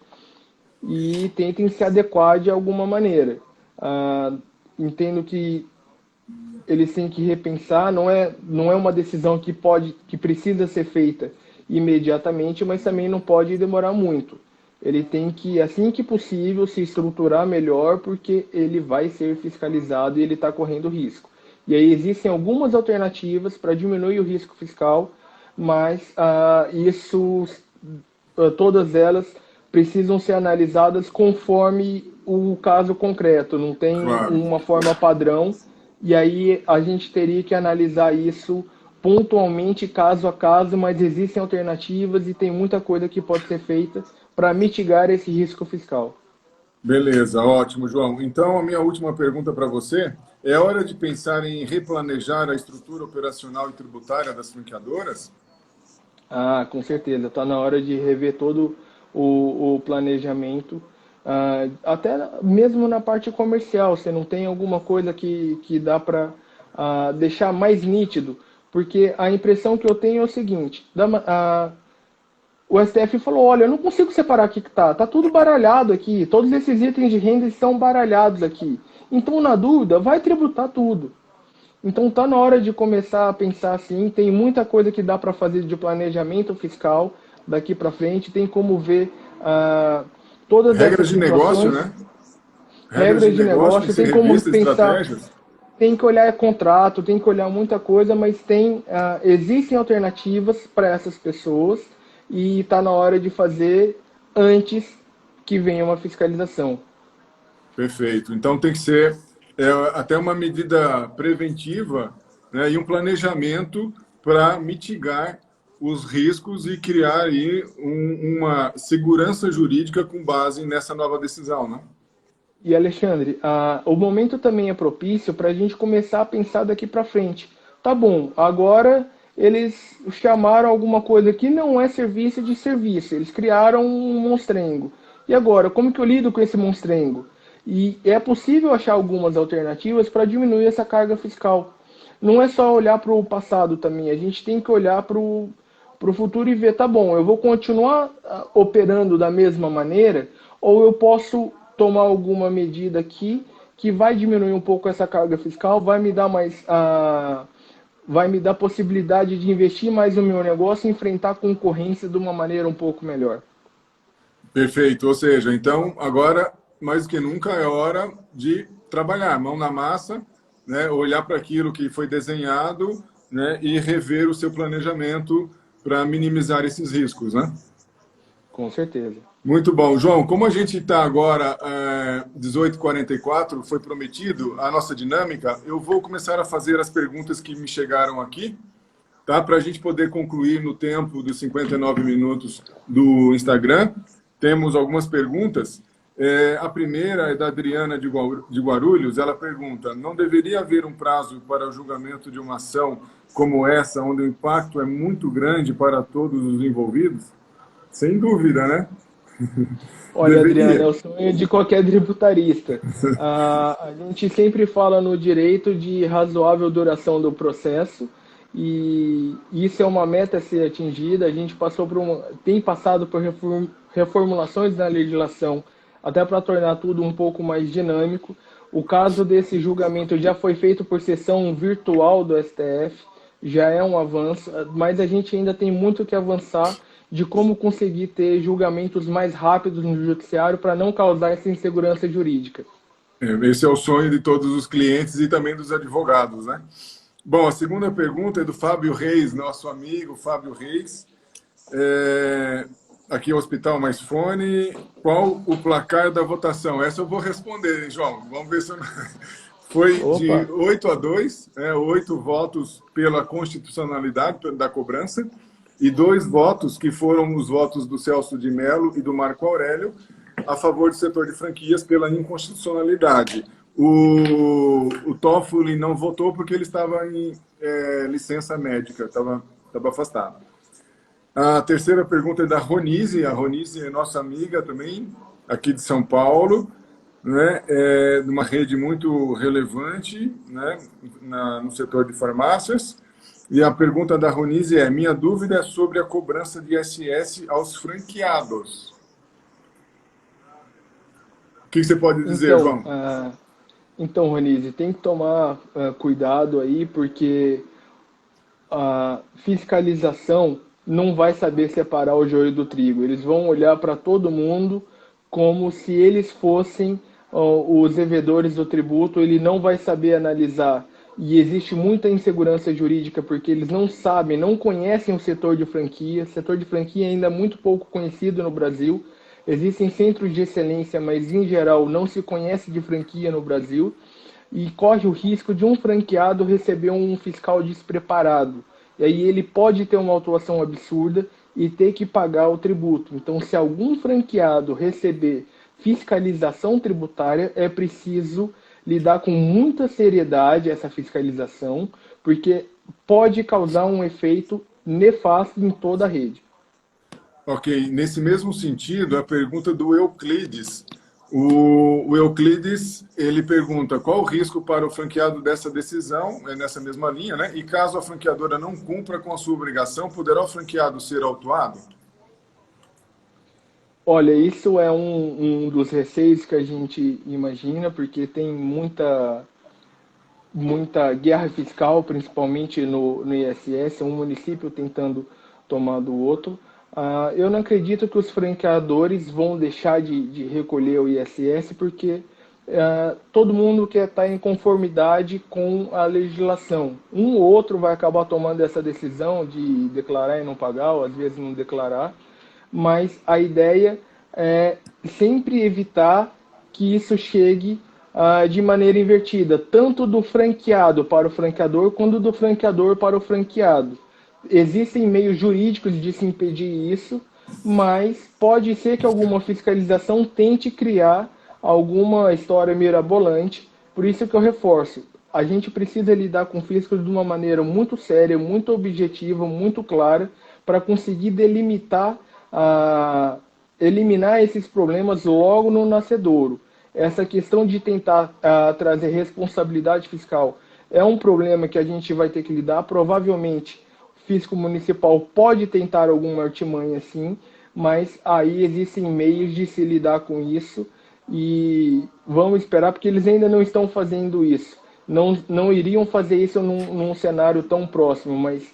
B: e tentem se adequar de alguma maneira. Entendo que eles têm que repensar, não é uma decisão que precisa ser feita imediatamente, mas também não pode demorar muito. Ele tem que, assim que possível, se estruturar melhor, porque ele vai ser fiscalizado e ele está correndo risco. E aí existem algumas alternativas para diminuir o risco fiscal, mas todas elas precisam ser analisadas conforme o caso concreto, não tem uma forma padrão, e aí a gente teria que analisar isso pontualmente, caso a caso, mas existem alternativas e tem muita coisa que pode ser feita para mitigar esse risco fiscal.
A: Beleza, ótimo, João. Então, a minha última pergunta para você, é hora de pensar em replanejar a estrutura operacional e tributária das franqueadoras?
B: Com certeza, está na hora de rever todo o planejamento, até mesmo na parte comercial, você não tem alguma coisa que dá para deixar mais nítido, porque a impressão que eu tenho é o seguinte, o STF falou, olha, eu não consigo separar o que está tudo baralhado aqui, todos esses itens de renda estão baralhados aqui, então na dúvida, vai tributar tudo. Então está na hora de começar a pensar assim, tem muita coisa que dá para fazer de planejamento fiscal daqui para frente, tem como ver todas
A: regras
B: essas
A: de negócio, né?
B: Regras de negócio, tem como pensar,
A: estratégias.
B: tem que olhar contrato, tem que olhar muita coisa, mas existem alternativas para essas pessoas e está na hora de fazer antes que venha uma fiscalização.
A: Perfeito. Então tem que ser até uma medida preventiva, né, e um planejamento para mitigar os riscos e criar aí uma segurança jurídica com base nessa nova decisão, né?
B: E Alexandre, o momento também é propício para a gente começar a pensar daqui para frente. Tá bom, agora eles chamaram alguma coisa que não é serviço de serviço, eles criaram um monstrengo. E agora, como que eu lido com esse monstrengo? E é possível achar algumas alternativas para diminuir essa carga fiscal. Não é só olhar para o passado também, a gente tem que olhar para o futuro e ver, tá bom, eu vou continuar operando da mesma maneira ou eu posso tomar alguma medida aqui que vai diminuir um pouco essa carga fiscal, vai me dar possibilidade de investir mais no meu negócio e enfrentar a concorrência de uma maneira um pouco melhor.
A: Perfeito. Ou seja, então, agora, mais do que nunca, é hora de trabalhar, mão na massa, né, olhar para aquilo que foi desenhado, né, e rever o seu planejamento para minimizar esses riscos, né?
B: Com certeza.
A: Muito bom. João, como a gente está agora 18h44, foi prometido a nossa dinâmica, eu vou começar a fazer as perguntas que me chegaram aqui, tá? Para a gente poder concluir no tempo dos 59 minutos do Instagram. Temos algumas perguntas. A primeira é da Adriana de Guarulhos. Ela pergunta: não deveria haver um prazo para o julgamento de uma ação como essa, onde o impacto é muito grande para todos os envolvidos? Sem dúvida, né?
B: Olha, Adriana, é
A: Deveria.
B: o sonho de qualquer tributarista. A gente sempre fala no direito de razoável duração do processo e isso é uma meta a ser atingida. A gente tem passado por reformulações na legislação até para tornar tudo um pouco mais dinâmico. O caso desse julgamento já foi feito por sessão virtual do STF, já é um avanço, mas a gente ainda tem muito que avançar de como conseguir ter julgamentos mais rápidos no judiciário para não causar essa insegurança jurídica.
A: Esse é o sonho de todos os clientes e também dos advogados, né? Bom, a segunda pergunta é do Fábio Reis, nosso amigo Fábio Reis. Aqui é o Hospital Mais Fone. Qual o placar da votação? Essa eu vou responder, hein, João? Vamos ver se eu... Foi de
B: Opa!
A: 8-2, 8 votos pela constitucionalidade da cobrança e 2 votos, que foram os votos do Celso de Mello e do Marco Aurélio, a favor do setor de franquias pela inconstitucionalidade. O Toffoli não votou porque ele estava em licença médica, estava afastado. A terceira pergunta é da Ronise. A Ronise é nossa amiga também, aqui de São Paulo, né? É de uma rede muito relevante, né? No setor de farmácias. E a pergunta da Ronise é: minha dúvida é sobre a cobrança de ISS aos franqueados. O que você pode dizer,
B: Então,
A: João?
B: Ronise, tem que tomar cuidado aí, porque a fiscalização não vai saber separar o joio do trigo. Eles vão olhar para todo mundo como se eles fossem os devedores do tributo. Ele não vai saber analisar. E existe muita insegurança jurídica porque eles não sabem, não conhecem o setor de franquia. O setor de franquia ainda é muito pouco conhecido no Brasil. Existem centros de excelência, mas em geral não se conhece de franquia no Brasil. E corre o risco de um franqueado receber um fiscal despreparado. E aí ele pode ter uma autuação absurda e ter que pagar o tributo. Então, se algum franqueado receber fiscalização tributária, é preciso lidar com muita seriedade essa fiscalização, porque pode causar um efeito nefasto em toda a rede.
A: Ok, nesse mesmo sentido, a pergunta do Euclides. O Euclides, ele pergunta: qual o risco para o franqueado dessa decisão, nessa mesma linha, né? E caso a franqueadora não cumpra com a sua obrigação, poderá o franqueado ser autuado?
B: Olha, isso é um dos receios que a gente imagina, porque tem muita guerra fiscal, principalmente no ISS, um município tentando tomar do outro. Eu não acredito que os franqueadores vão deixar de recolher o ISS, porque todo mundo quer estar em conformidade com a legislação. Um ou outro vai acabar tomando essa decisão de declarar e não pagar, ou às vezes não declarar, mas a ideia é sempre evitar que isso chegue de maneira invertida, tanto do franqueado para o franqueador, quanto do franqueador para o franqueado. Existem meios jurídicos de se impedir isso, mas pode ser que alguma fiscalização tente criar alguma história mirabolante. Por isso que eu reforço, a gente precisa lidar com o fisco de uma maneira muito séria, muito objetiva, muito clara, para conseguir delimitar, eliminar esses problemas logo no nascedouro. Essa questão de tentar trazer responsabilidade fiscal é um problema que a gente vai ter que lidar. Provavelmente o fisco municipal pode tentar alguma artimanha sim, mas aí existem meios de se lidar com isso e vamos esperar, porque eles ainda não estão fazendo isso. Não iriam fazer isso num cenário tão próximo, mas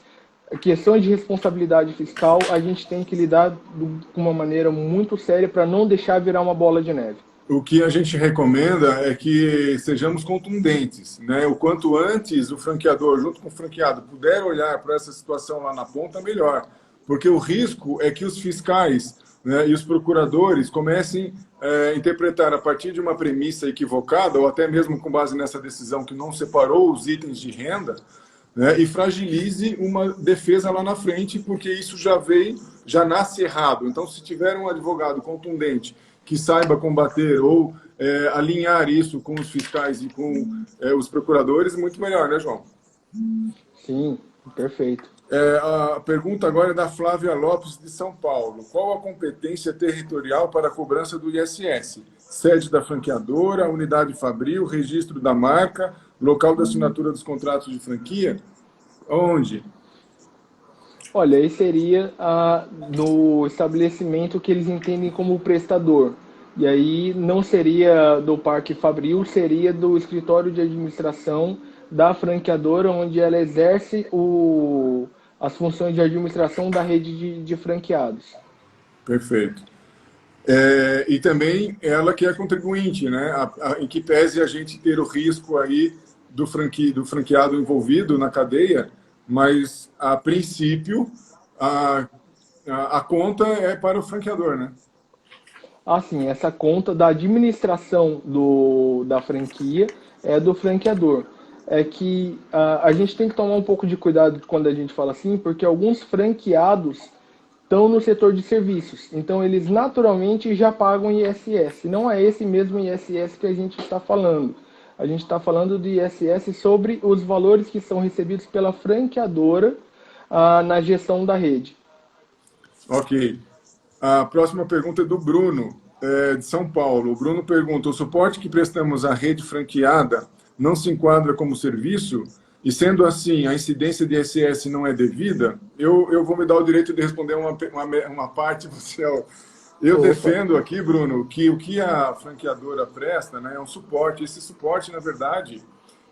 B: questões de responsabilidade fiscal a gente tem que lidar de uma maneira muito séria para não deixar virar uma bola de neve.
A: o que a gente recomenda é que sejamos contundentes, né? O quanto antes o franqueador, junto com o franqueado, puder olhar para essa situação lá na ponta, melhor. Porque o risco é que os fiscais, né, e os procuradores comecem a interpretar a partir de uma premissa equivocada, ou até mesmo com base nessa decisão que não separou os itens de renda, né, e fragilize uma defesa lá na frente, porque isso já nasce errado. Então, se tiver um advogado contundente que saiba combater ou alinhar isso com os fiscais e com os procuradores, muito melhor, né, João?
B: Sim, perfeito.
A: A pergunta agora é da Flávia Lopes, de São Paulo. Qual a competência territorial para a cobrança do ISS? Sede da franqueadora, unidade fabril, registro da marca, local da assinatura dos contratos de franquia? Onde?
B: Olha, aí seria no estabelecimento que eles entendem como prestador. E aí não seria do Parque Fabril, seria do escritório de administração da franqueadora, onde ela exerce as funções de administração da rede de franqueados.
A: Perfeito. E também ela que é contribuinte, né? Em que pese a gente ter o risco aí do franqueado envolvido na cadeia, mas a princípio a conta é para o franqueador, né?
B: Assim, essa conta da administração da franquia é do franqueador. É que a gente tem que tomar um pouco de cuidado quando a gente fala assim, porque alguns franqueados estão no setor de serviços. Então, eles naturalmente já pagam ISS. Não é esse mesmo ISS que a gente está falando. A gente está falando do ISS sobre os valores que são recebidos pela franqueadora na gestão da rede.
A: Ok. A próxima pergunta é do Bruno, de São Paulo. O Bruno pergunta: o suporte que prestamos à rede franqueada não se enquadra como serviço? E sendo assim, a incidência de ISS não é devida? Eu vou me dar o direito de responder uma parte, você. Eu
B: Opa.
A: defendo aqui, Bruno, que o que a franqueadora presta, né, é um suporte. Esse suporte, na verdade,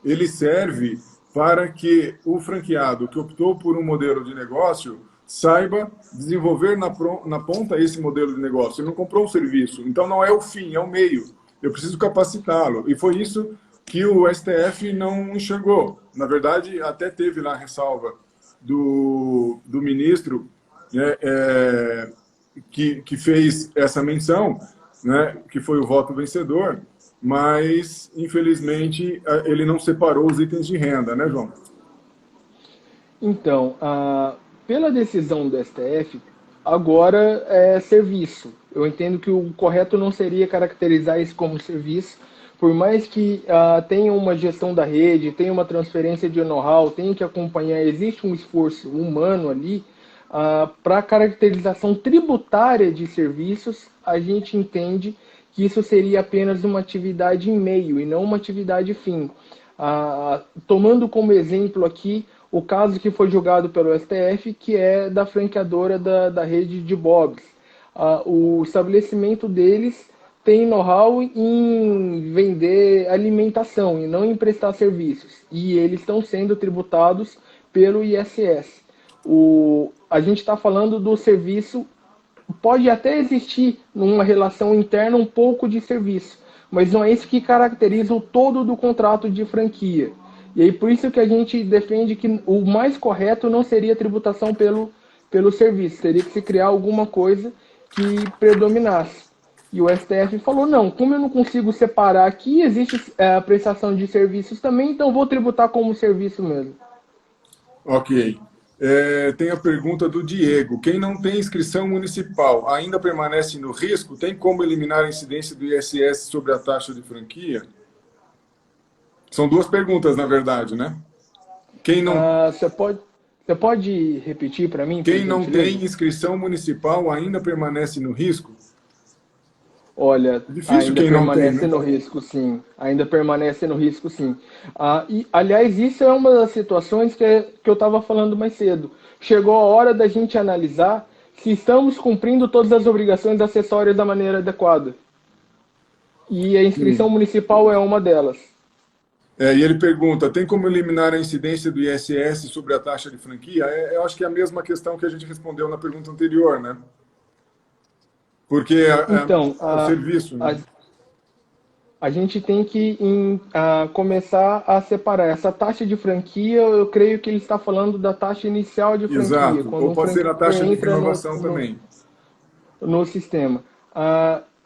A: ele serve para que o franqueado que optou por um modelo de negócio saiba desenvolver na ponta esse modelo de negócio. Ele não comprou um serviço, então não é o fim, é o meio. Eu preciso capacitá-lo. E foi isso que o STF não enxergou. Na verdade, até teve lá a ressalva do ministro, né, que fez essa menção, né, que foi o voto vencedor, mas, infelizmente, ele não separou os itens de renda, né, João?
B: Então, pela decisão do STF, agora é serviço. Eu entendo que o correto não seria caracterizar isso como serviço, por mais que tenha uma gestão da rede, tenha uma transferência de know-how, tenha que acompanhar, existe um esforço humano ali, para a caracterização tributária de serviços, a gente entende que isso seria apenas uma atividade em meio e não uma atividade fim. Tomando como exemplo aqui o caso que foi julgado pelo STF, que é da franqueadora da rede de Bob's. O estabelecimento deles tem know-how em vender alimentação e não em prestar serviços. E eles estão sendo tributados pelo ISS. A gente está falando do serviço, pode até existir numa relação interna um pouco de serviço, mas não é isso que caracteriza o todo do contrato de franquia. E aí por isso que a gente defende que o mais correto não seria a tributação pelo serviço, teria que se criar alguma coisa que predominasse. E o STF falou, não, como eu não consigo separar aqui, existe a prestação de serviços também, então vou tributar como serviço mesmo.
A: Ok. Tem a pergunta do Diego. Quem não tem inscrição municipal ainda permanece no risco? Tem como eliminar a incidência do ISS sobre a taxa de franquia? São duas perguntas, na verdade, né? Quem não,
B: Você pode repetir para mim?
A: quem não tem inscrição municipal ainda permanece no risco?
B: Olha,
A: Difícil
B: ainda
A: quem não tem,
B: permanece
A: né?
B: no risco, sim. Ainda permanece no risco, sim. Aliás, isso é uma das situações que eu estava falando mais cedo. Chegou a hora da gente analisar se estamos cumprindo todas as obrigações acessórias da maneira adequada. E a inscrição
A: Sim.
B: municipal é uma delas.
A: E ele pergunta, tem como eliminar a incidência do ISS sobre a taxa de franquia? Eu acho que é a mesma questão que a gente respondeu na pergunta anterior, né? Porque é
B: Então,
A: o serviço, né?
B: A gente tem que começar a separar. Essa taxa de franquia, eu creio que ele está falando da taxa inicial de franquia,
A: Exato.
B: quando
A: Ou
B: um
A: pode ser a
B: franqueador
A: taxa de
B: entra
A: renovação também.
B: no sistema.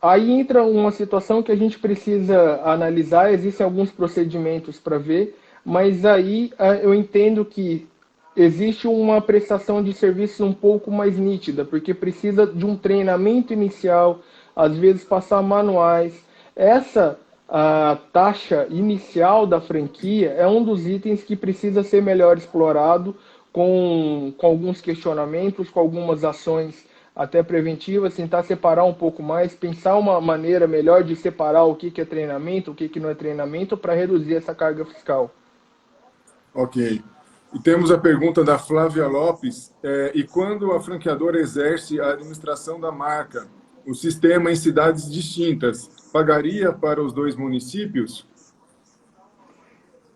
B: Aí entra uma situação que a gente precisa analisar, existem alguns procedimentos para ver, mas aí eu entendo que existe uma prestação de serviço um pouco mais nítida, porque precisa de um treinamento inicial, às vezes passar manuais. Essa a taxa inicial da franquia é um dos itens que precisa ser melhor explorado, com alguns questionamentos, com algumas ações até preventivas, tentar separar um pouco mais, pensar uma maneira melhor de separar o que é treinamento, o que não é treinamento, para reduzir essa carga fiscal.
A: Ok. E temos a pergunta da Flávia Lopes. E quando a franqueadora exerce a administração da marca, o sistema em cidades distintas, pagaria para os dois municípios?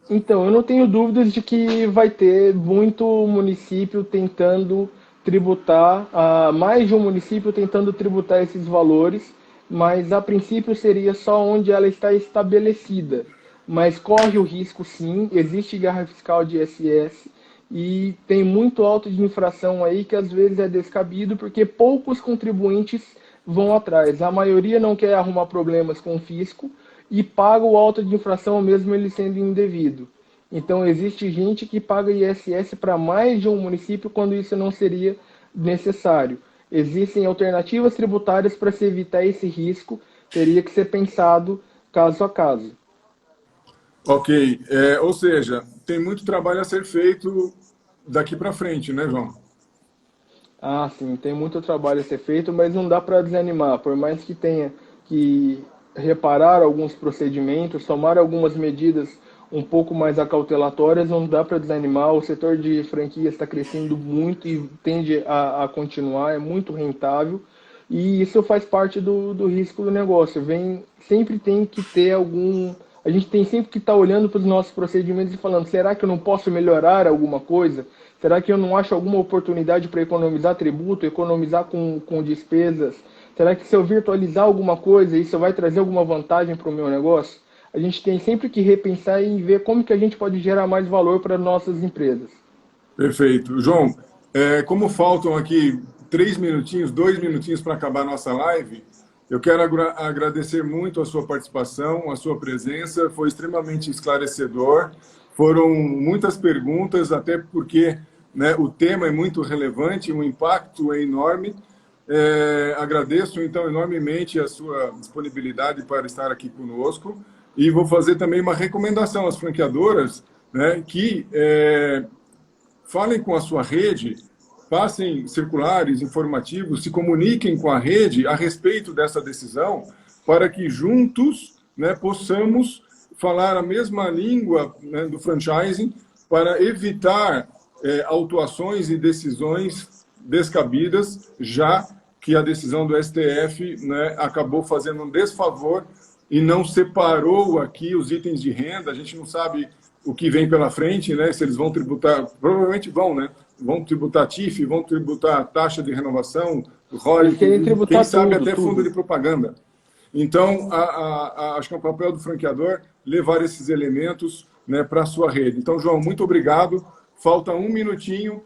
B: Então, eu não tenho dúvidas de que vai ter muito município tentando tributar, mais de um município tentando tributar esses valores, mas a princípio seria só onde ela está estabelecida. Mas corre o risco, sim, existe guerra fiscal de ISS e tem muito auto de infração aí que às vezes é descabido porque poucos contribuintes vão atrás. A maioria não quer arrumar problemas com o fisco e paga o auto de infração mesmo ele sendo indevido. Então existe gente que paga ISS para mais de um município quando isso não seria necessário. Existem alternativas tributárias para se evitar esse risco, teria que ser pensado caso a caso.
A: Ok. Ou seja, tem muito trabalho a ser feito daqui para frente, né, João?
B: Ah, sim, tem muito trabalho a ser feito, mas não dá para desanimar. Por mais que tenha que reparar alguns procedimentos, tomar algumas medidas um pouco mais acautelatórias, não dá para desanimar. O setor de franquias está crescendo muito e tende a continuar, é muito rentável. E isso faz parte do risco do negócio. Sempre tem que ter algum. A gente tem sempre que estar olhando para os nossos procedimentos e falando: será que eu não posso melhorar alguma coisa? Será que eu não acho alguma oportunidade para economizar tributo, economizar com despesas? Será que se eu virtualizar alguma coisa, isso vai trazer alguma vantagem para o meu negócio? A gente tem sempre que repensar e ver como que a gente pode gerar mais valor para nossas empresas.
A: Perfeito. João, como faltam aqui 3 minutinhos, 2 minutinhos para acabar a nossa live, eu quero agradecer muito a sua participação, a sua presença, foi extremamente esclarecedor. Foram muitas perguntas, até porque, né, o tema é muito relevante, o impacto é enorme. Agradeço, então, enormemente a sua disponibilidade para estar aqui conosco e vou fazer também uma recomendação às franqueadoras, né, que falem com a sua rede, passem circulares informativos, se comuniquem com a rede a respeito dessa decisão, para que juntos, né, possamos falar a mesma língua, né, do franchising, para evitar autuações e decisões descabidas, já que a decisão do STF, né, acabou fazendo um desfavor e não separou aqui os itens de renda. A gente não sabe o que vem pela frente, né? Se eles vão tributar, provavelmente vão, né? Vão tributar TIF, vão tributar taxa de renovação,
B: Eles querem
A: royalties, quem
B: tributar
A: sabe
B: tudo,
A: até fundo de
B: tudo.
A: propaganda. Então, acho que é o papel do franqueador levar esses elementos, né, para a sua rede. Então, João, muito obrigado. Falta 1 minutinho.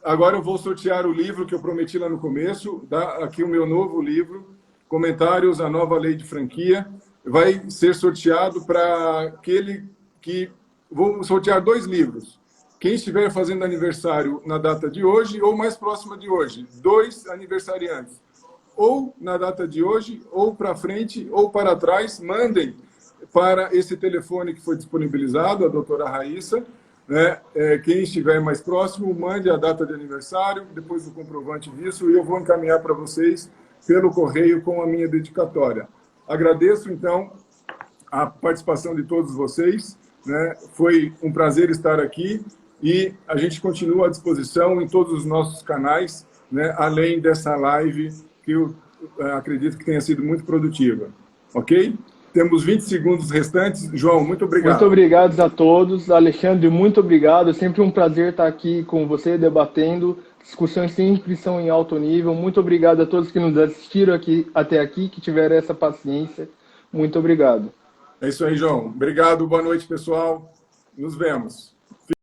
A: Agora eu vou sortear o livro que eu prometi lá no começo. Aqui o meu novo livro, Comentários à Nova Lei de Franquia. Vai ser sorteado para aquele que... Vou sortear 2 livros. Quem estiver fazendo aniversário na data de hoje ou mais próxima de hoje, 2 aniversariantes, ou na data de hoje, ou para frente, ou para trás, mandem para esse telefone que foi disponibilizado, a doutora Raíssa, né? Quem estiver mais próximo, mande a data de aniversário, depois o comprovante disso, e eu vou encaminhar para vocês pelo correio com a minha dedicatória. Agradeço, então, a participação de todos vocês, né? Foi um prazer estar aqui e a gente continua à disposição em todos os nossos canais, né? Além dessa live que eu acredito que tenha sido muito produtiva. Ok? Temos 20 segundos restantes. João, muito
B: Muito
A: obrigado.
B: obrigado a todos. Alexandre, muito obrigado. É sempre um prazer estar aqui com você, debatendo. Discussões sempre são em alto nível. Muito obrigado a todos que nos assistiram aqui, até aqui, que tiveram essa paciência. Muito obrigado.
A: É isso aí, João. Obrigado, boa noite, pessoal. Nos vemos.